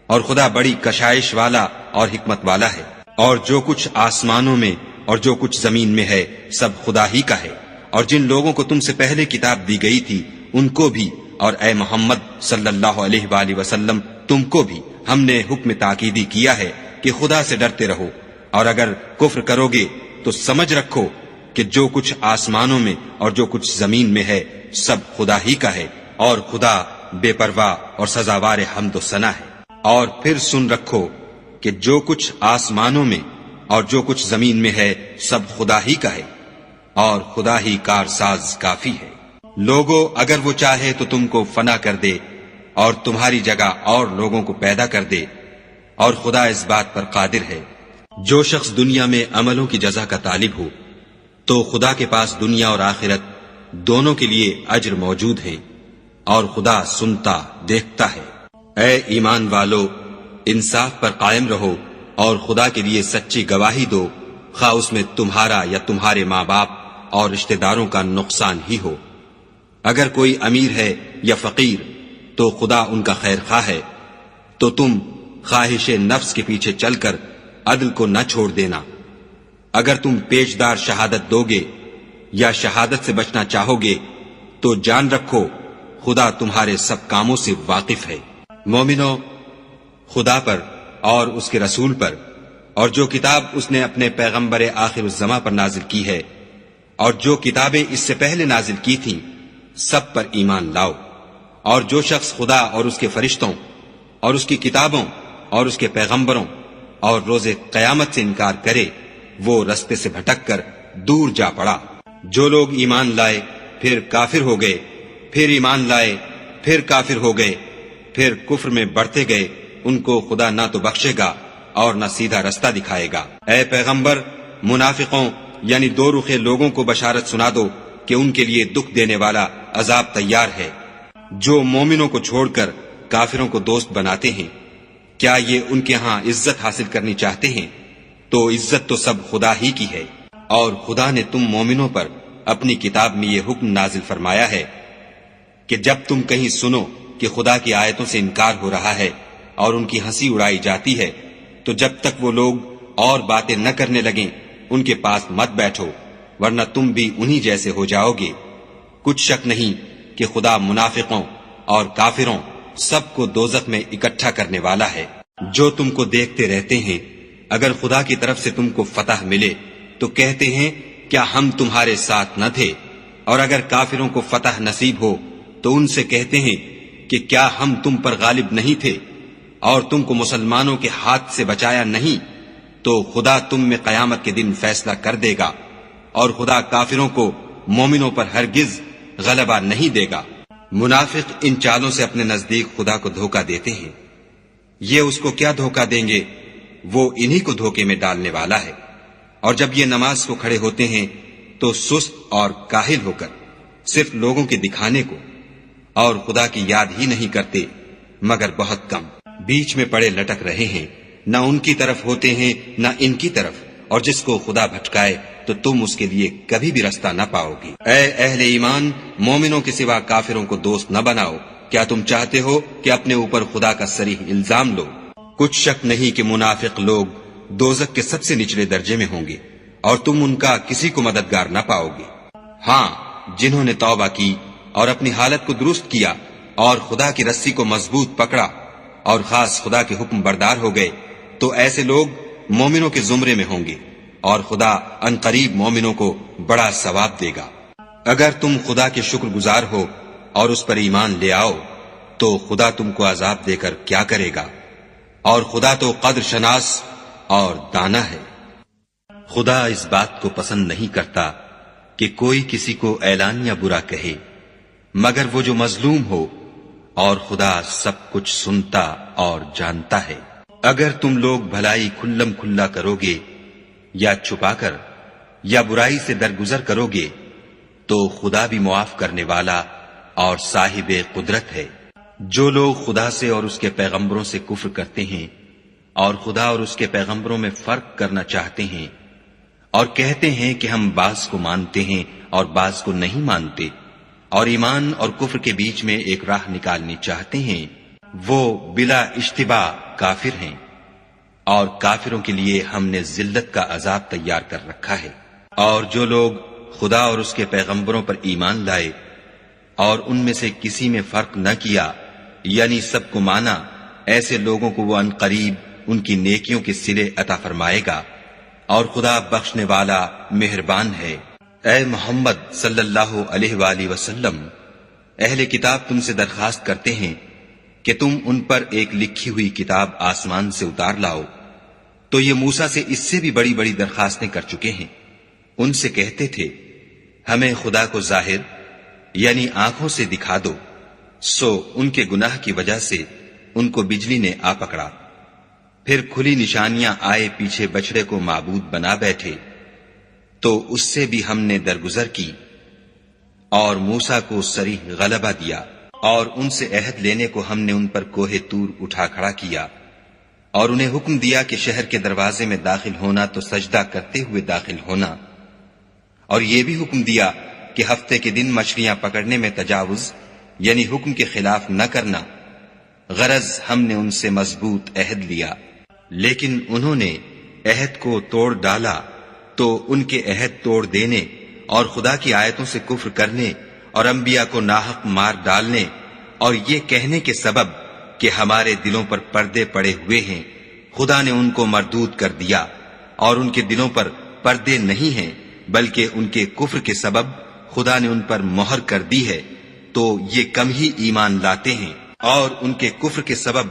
اور خدا بڑی کشائش والا اور حکمت والا ہے۔ اور جو کچھ آسمانوں میں اور جو کچھ زمین میں ہے سب خدا ہی کا ہے، اور جن لوگوں کو تم سے پہلے کتاب دی گئی تھی ان کو بھی، اور اے محمد صلی اللہ علیہ وآلہ وسلم تم کو بھی ہم نے حکم تاکیدی کیا ہے کہ خدا سے ڈرتے رہو، اور اگر کفر کرو گے تو سمجھ رکھو کہ جو کچھ آسمانوں میں اور جو کچھ زمین میں ہے سب خدا ہی کا ہے، اور خدا بے پرواہ اور سزاوار حمد و ثنا ہے۔ اور پھر سن رکھو کہ جو کچھ آسمانوں میں اور جو کچھ زمین میں ہے سب خدا ہی کا ہے، اور خدا ہی کارساز کافی ہے۔ لوگوں اگر وہ چاہے تو تم کو فنا کر دے اور تمہاری جگہ اور لوگوں کو پیدا کر دے، اور خدا اس بات پر قادر ہے۔ جو شخص دنیا میں عملوں کی جزا کا طالب ہو تو خدا کے پاس دنیا اور آخرت دونوں کے لیے اجر موجود ہے، اور خدا سنتا دیکھتا ہے۔ اے ایمان والو، انصاف پر قائم رہو اور خدا کے لیے سچی گواہی دو، خواہ اس میں تمہارا یا تمہارے ماں باپ اور رشتہ داروں کا نقصان ہی ہو۔ اگر کوئی امیر ہے یا فقیر تو خدا ان کا خیر خواہ ہے، تو تم خواہش نفس کے پیچھے چل کر عدل کو نہ چھوڑ دینا۔ اگر تم پیشدار شہادت دو گے یا شہادت سے بچنا چاہو گے تو جان رکھو خدا تمہارے سب کاموں سے واقف ہے۔ مومنو، خدا پر اور اس کے رسول پر اور جو کتاب اس نے اپنے پیغمبر آخر الزماں پر نازل کی ہے اور جو کتابیں اس سے پہلے نازل کی تھیں سب پر ایمان لاؤ۔ اور جو شخص خدا اور اس کے فرشتوں اور اس کی کتابوں اور اس کے پیغمبروں اور روز قیامت سے انکار کرے وہ رستے سے بھٹک کر دور جا پڑا۔ جو لوگ ایمان لائے پھر کافر ہو گئے، پھر ایمان لائے پھر کافر ہو گئے، پھر کفر میں بڑھتے گئے، ان کو خدا نہ تو بخشے گا اور نہ سیدھا رستہ دکھائے گا۔ اے پیغمبر، منافقوں یعنی دو رخے لوگوں کو بشارت سنا دو کہ ان کے لیے دکھ دینے والا عذاب تیار ہے۔ جو مومنوں کو چھوڑ کر کافروں کو دوست بناتے ہیں، کیا یہ ان کے ہاں عزت حاصل کرنی چاہتے ہیں؟ تو عزت تو سب خدا ہی کی ہے۔ اور خدا نے تم مومنوں پر اپنی کتاب میں یہ حکم نازل فرمایا ہے کہ جب تم کہیں سنو کہ خدا کی آیتوں سے انکار ہو رہا ہے اور ان کی ہنسی اڑائی جاتی ہے تو جب تک وہ لوگ اور باتیں نہ کرنے لگیں ان کے پاس مت بیٹھو، ورنہ تم بھی انہی جیسے ہو جاؤ گے۔ کچھ شک نہیں کہ خدا منافقوں اور کافروں سب کو دوزخ میں اکٹھا کرنے والا ہے۔ جو تم کو دیکھتے رہتے ہیں، اگر خدا کی طرف سے تم کو فتح ملے تو کہتے ہیں کیا ہم تمہارے ساتھ نہ تھے، اور اگر کافروں کو فتح نصیب ہو تو ان سے کہتے ہیں کہ کیا ہم تم پر غالب نہیں تھے اور تم کو مسلمانوں کے ہاتھ سے بچایا نہیں؟ تو خدا تم میں قیامت کے دن فیصلہ کر دے گا، اور خدا کافروں کو مومنوں پر ہرگز غلبہ نہیں دے گا۔ منافق ان چالوں سے اپنے نزدیک خدا کو دھوکہ دیتے ہیں۔ یہ اس کو کیا دھوکہ دیں گے؟ وہ انہی کو دھوکے میں ڈالنے والا ہے۔ اور جب یہ نماز کو کھڑے ہوتے ہیں تو سست اور کاہل ہو کر صرف لوگوں کے دکھانے کو اور خدا کی یاد ہی نہیں کرتے مگر بہت کم۔ بیچ میں پڑے لٹک رہے ہیں، نہ ان کی طرف ہوتے ہیں نہ ان کی طرف، اور جس کو خدا بھٹکائے تو تم اس کے لیے کبھی بھی رستہ نہ پاؤ گی۔ اے اہل ایمان، مومنوں کے سوا کافروں کو دوست نہ بناؤ۔ کیا تم چاہتے ہو کہ اپنے اوپر خدا کا صریح الزام لو؟ کچھ شک نہیں کہ منافق لوگ دوزخ کے سب سے نچلے درجے میں ہوں گے، اور تم ان کا کسی کو مددگار نہ پاؤ گے۔ ہاں، جنہوں نے توبہ کی اور اپنی حالت کو درست کیا اور خدا کی رسی کو مضبوط پکڑا اور خاص خدا کے حکم بردار ہو گئے تو ایسے لوگ مومنوں کے زمرے میں ہوں گے، اور خدا ان قریب مومنوں کو بڑا ثواب دے گا۔ اگر تم خدا کے شکر گزار ہو اور اس پر ایمان لے آؤ تو خدا تم کو عذاب دے کر کیا کرے گا، اور خدا تو قدر شناس اور دانا ہے۔ خدا اس بات کو پسند نہیں کرتا کہ کوئی کسی کو اعلانیہ برا کہے مگر وہ جو مظلوم ہو، اور خدا سب کچھ سنتا اور جانتا ہے۔ اگر تم لوگ بھلائی کھلم کھلا کرو گے یا چھپا کر یا برائی سے درگزر کرو گے تو خدا بھی معاف کرنے والا اور صاحب قدرت ہے۔ جو لوگ خدا سے اور اس کے پیغمبروں سے کفر کرتے ہیں اور خدا اور اس کے پیغمبروں میں فرق کرنا چاہتے ہیں اور کہتے ہیں کہ ہم بعض کو مانتے ہیں اور بعض کو نہیں مانتے، اور ایمان اور کفر کے بیچ میں ایک راہ نکالنی چاہتے ہیں، وہ بلا اشتباہ کافر ہیں، اور کافروں کے لیے ہم نے ذلت کا عذاب تیار کر رکھا ہے۔ اور جو لوگ خدا اور اس کے پیغمبروں پر ایمان لائے اور ان میں سے کسی میں فرق نہ کیا، یعنی سب کو مانا، ایسے لوگوں کو وہ عنقریب ان کی نیکیوں کے صلے عطا فرمائے گا، اور خدا بخشنے والا مہربان ہے۔ اے محمد صلی اللہ علیہ وآلہ وسلم، اہل کتاب تم سے درخواست کرتے ہیں کہ تم ان پر ایک لکھی ہوئی کتاب آسمان سے اتار لاؤ، تو یہ موسیٰ سے اس سے بھی بڑی بڑی درخواستیں کر چکے ہیں۔ ان سے کہتے تھے ہمیں خدا کو ظاہر یعنی آنکھوں سے دکھا دو، سو ان کے گناہ کی وجہ سے ان کو بجلی نے آ پکڑا، پھر کھلی نشانیاں آئے پیچھے بچڑے کو معبود بنا بیٹھے، تو اس سے بھی ہم نے درگزر کی اور موسیٰ کو صریح غلبہ دیا، اور ان سے عہد لینے کو ہم نے ان پر کوہ طور اٹھا کھڑا کیا، اور انہیں حکم دیا کہ شہر کے دروازے میں داخل ہونا تو سجدہ کرتے ہوئے داخل ہونا، اور یہ بھی حکم دیا کہ ہفتے کے دن مچھلیاں پکڑنے میں تجاوز یعنی حکم کے خلاف نہ کرنا، غرض ہم نے ان سے مضبوط عہد لیا، لیکن انہوں نے عہد کو توڑ ڈالا، تو ان کے عہد توڑ دینے اور خدا کی آیتوں سے کفر کرنے اور انبیاء کو ناحق مار ڈالنے اور یہ کہنے کے سبب کہ ہمارے دلوں پر پردے پڑے ہوئے ہیں، خدا نے ان کو مردود کر دیا، اور ان کے دلوں پر پردے نہیں ہیں بلکہ ان کے کفر کے سبب خدا نے ان پر مہر کر دی ہے، تو یہ کم ہی ایمان لاتے ہیں۔ اور ان کے کفر کے سبب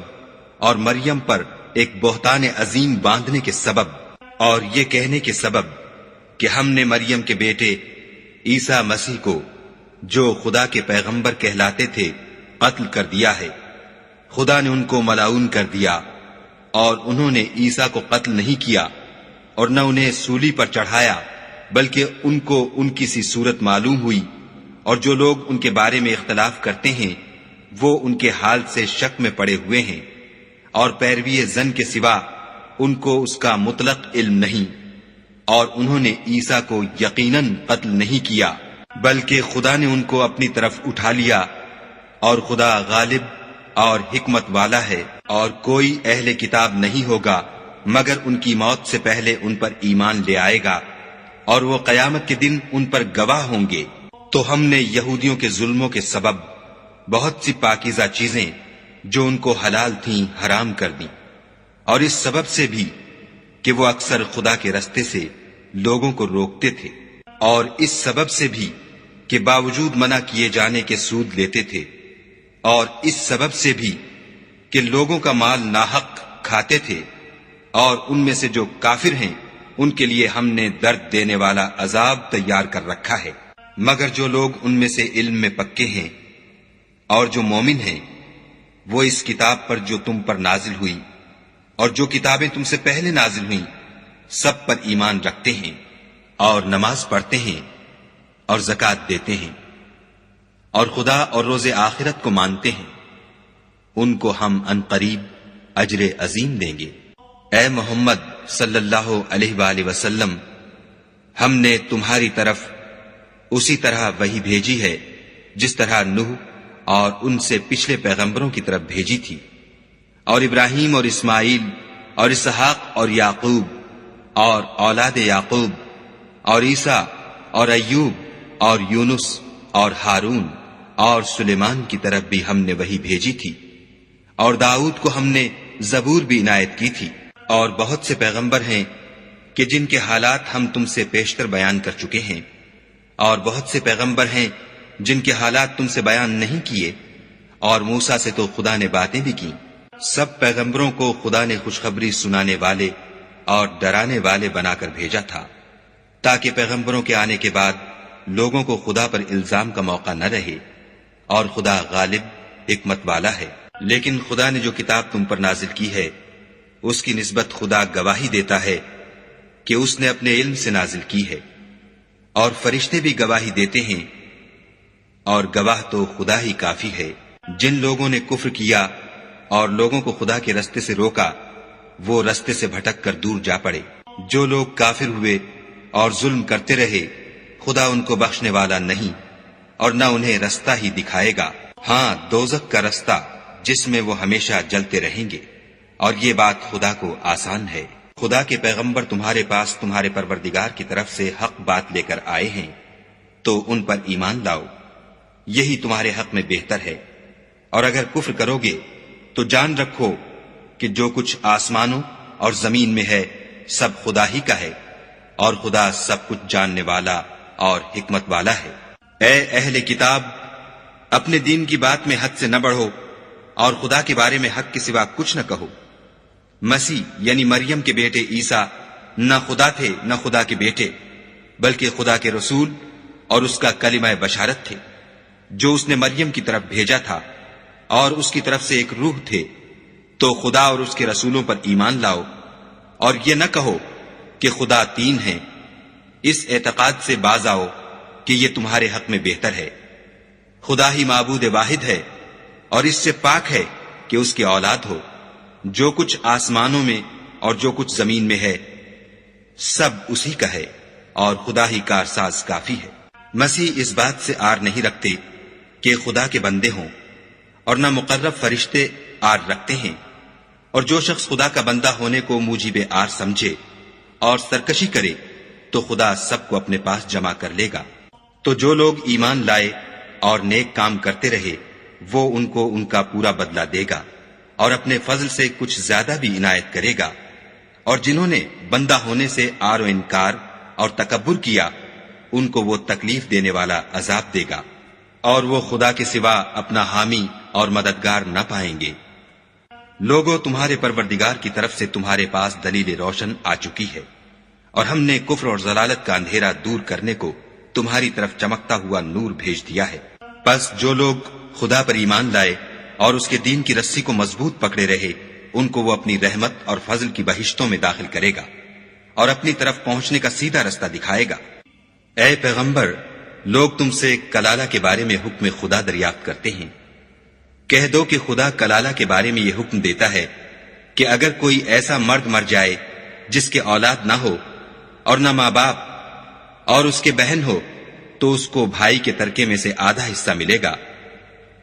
اور مریم پر ایک بہتان عظیم باندھنے کے سبب اور یہ کہنے کے سبب کہ ہم نے مریم کے بیٹے عیسیٰ مسیح کو جو خدا کے پیغمبر کہلاتے تھے قتل کر دیا ہے، خدا نے ان کو ملعون کر دیا، اور انہوں نے عیسیٰ کو قتل نہیں کیا اور نہ انہیں سولی پر چڑھایا، بلکہ ان کو ان کی سی صورت معلوم ہوئی، اور جو لوگ ان کے بارے میں اختلاف کرتے ہیں وہ ان کے حال سے شک میں پڑے ہوئے ہیں، اور پیروی زن کے سوا ان کو اس کا مطلق علم نہیں، اور انہوں نے عیسیٰ کو یقیناً قتل نہیں کیا بلکہ خدا نے ان کو اپنی طرف اٹھا لیا، اور خدا غالب اور حکمت والا ہے، اور کوئی اہل کتاب نہیں ہوگا مگر ان کی موت سے پہلے ان پر ایمان لے آئے گا، اور وہ قیامت کے دن ان پر گواہ ہوں گے۔ تو ہم نے یہودیوں کے ظلموں کے سبب بہت سی پاکیزہ چیزیں جو ان کو حلال تھیں حرام کر دیں، اور اس سبب سے بھی کہ وہ اکثر خدا کے رستے سے لوگوں کو روکتے تھے، اور اس سبب سے بھی کہ باوجود منع کیے جانے کے سود لیتے تھے، اور اس سبب سے بھی کہ لوگوں کا مال ناحق کھاتے تھے، اور ان میں سے جو کافر ہیں ان کے لیے ہم نے درد دینے والا عذاب تیار کر رکھا ہے۔ مگر جو لوگ ان میں سے علم میں پکے ہیں اور جو مومن ہیں، وہ اس کتاب پر جو تم پر نازل ہوئی اور جو کتابیں تم سے پہلے نازل ہوئیں سب پر ایمان رکھتے ہیں، اور نماز پڑھتے ہیں اور زکوٰۃ دیتے ہیں، اور خدا اور روز آخرت کو مانتے ہیں، ان کو ہم عنقریب اجر عظیم دیں گے۔ اے محمد صلی اللہ علیہ وآلہ وسلم، ہم نے تمہاری طرف اسی طرح وحی بھیجی ہے جس طرح نوح اور ان سے پچھلے پیغمبروں کی طرف بھیجی تھی، اور ابراہیم اور اسماعیل اور اسحاق اور یعقوب اور اولاد یعقوب اور عیسیٰ اور ایوب اور یونس اور ہارون اور سلیمان کی طرف بھی ہم نے وحی بھیجی تھی، اور داؤد کو ہم نے زبور بھی عنایت کی تھی، اور بہت سے پیغمبر ہیں کہ جن کے حالات ہم تم سے پیشتر بیان کر چکے ہیں، اور بہت سے پیغمبر ہیں جن کے حالات تم سے بیان نہیں کیے، اور موسیٰ سے تو خدا نے باتیں بھی کی۔ سب پیغمبروں کو خدا نے خوشخبری سنانے والے اور ڈرانے والے بنا کر بھیجا تھا، تاکہ پیغمبروں کے آنے کے بعد لوگوں کو خدا پر الزام کا موقع نہ رہے، اور خدا غالب حکمت والا ہے۔ لیکن خدا نے جو کتاب تم پر نازل کی ہے اس کی نسبت خدا گواہی دیتا ہے کہ اس نے اپنے علم سے نازل کی ہے، اور فرشتے بھی گواہی دیتے ہیں، اور گواہ تو خدا ہی کافی ہے۔ جن لوگوں نے کفر کیا اور لوگوں کو خدا کے رستے سے روکا، وہ رستے سے بھٹک کر دور جا پڑے۔ جو لوگ کافر ہوئے اور ظلم کرتے رہے، خدا ان کو بخشنے والا نہیں اور نہ انہیں رستہ ہی دکھائے گا، ہاں دوزخ کا رستہ جس میں وہ ہمیشہ جلتے رہیں گے، اور یہ بات خدا کو آسان ہے۔ خدا کے پیغمبر تمہارے پاس تمہارے پروردگار کی طرف سے حق بات لے کر آئے ہیں، تو ان پر ایمان لاؤ، یہی تمہارے حق میں بہتر ہے۔ اور اگر کفر کرو گے تو جان رکھو کہ جو کچھ آسمانوں اور زمین میں ہے سب خدا ہی کا ہے، اور خدا سب کچھ جاننے والا اور حکمت والا ہے۔ اے اہل کتاب، اپنے دین کی بات میں حد سے نہ بڑھو، اور خدا کے بارے میں حق کے سوا کچھ نہ کہو۔ مسیح یعنی مریم کے بیٹے عیسیٰ نہ خدا تھے نہ خدا کے بیٹے، بلکہ خدا کے رسول اور اس کا کلمہ بشارت تھے، جو اس نے مریم کی طرف بھیجا تھا، اور اس کی طرف سے ایک روح تھے۔ تو خدا اور اس کے رسولوں پر ایمان لاؤ، اور یہ نہ کہو کہ خدا تین ہیں۔ اس اعتقاد سے باز آؤ کہ یہ تمہارے حق میں بہتر ہے۔ خدا ہی معبود واحد ہے، اور اس سے پاک ہے کہ اس کی اولاد ہو۔ جو کچھ آسمانوں میں اور جو کچھ زمین میں ہے سب اسی کا ہے، اور خدا ہی کارساز کافی ہے۔ مسیح اس بات سے آر نہیں رکھتے کہ خدا کے بندے ہوں، اور نہ مقرب فرشتے آر رکھتے ہیں، اور جو شخص خدا کا بندہ ہونے کو موجب آر سمجھے اور سرکشی کرے تو خدا سب کو اپنے پاس جمع کر لے گا۔ تو جو لوگ ایمان لائے اور نیک کام کرتے رہے، وہ ان کو ان کا پورا بدلہ دے گا، اور اپنے فضل سے کچھ زیادہ بھی عنایت کرے گا۔ اور جنہوں نے بندہ ہونے سے آر و انکار اور تکبر کیا، ان کو وہ تکلیف دینے والا عذاب دے گا، اور وہ خدا کے سوا اپنا حامی اور مددگار نہ پائیں گے۔ لوگوں، تمہارے پروردگار کی طرف سے تمہارے پاس دلیل روشن آ چکی ہے، اور ہم نے کفر اور ضلالت کا اندھیرا دور کرنے کو تمہاری طرف چمکتا ہوا نور بھیج دیا ہے۔ پس جو لوگ خدا پر ایمان لائے اور اس کے دین کی رسی کو مضبوط پکڑے رہے، ان کو وہ اپنی رحمت اور فضل کی بہشتوں میں داخل کرے گا، اور اپنی طرف پہنچنے کا سیدھا رستہ دکھائے گا۔ اے پیغمبر، لوگ تم سے کلالہ کے بارے میں حکم خدا دریافت کرتے ہیں۔ کہہ دو کہ خدا کلالہ کے بارے میں یہ حکم دیتا ہے کہ اگر کوئی ایسا مرد مر جائے جس کے اولاد نہ ہو اور نہ ماں باپ اور اس کے بہن ہو، تو اس کو بھائی کے ترکے میں سے آدھا حصہ ملے گا،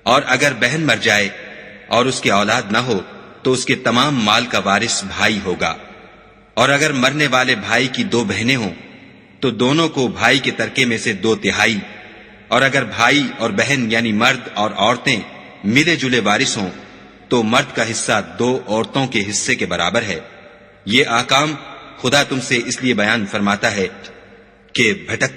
اور اگر بہن مر جائے اور اس کے اولاد نہ ہو تو اس کے تمام مال کا وارث بھائی ہوگا، اور اگر مرنے والے بھائی کی دو بہنیں ہوں تو دونوں کو بھائی کے ترکے میں سے 2/3، اور اگر بھائی اور بہن یعنی مرد اور عورتیں ملے جلے وارث ہوں تو مرد کا حصہ 2 عورتوں کے حصے کے برابر ہے۔ یہ احکام خدا تم سے اس لیے بیان فرماتا ہے کہ بھٹکتے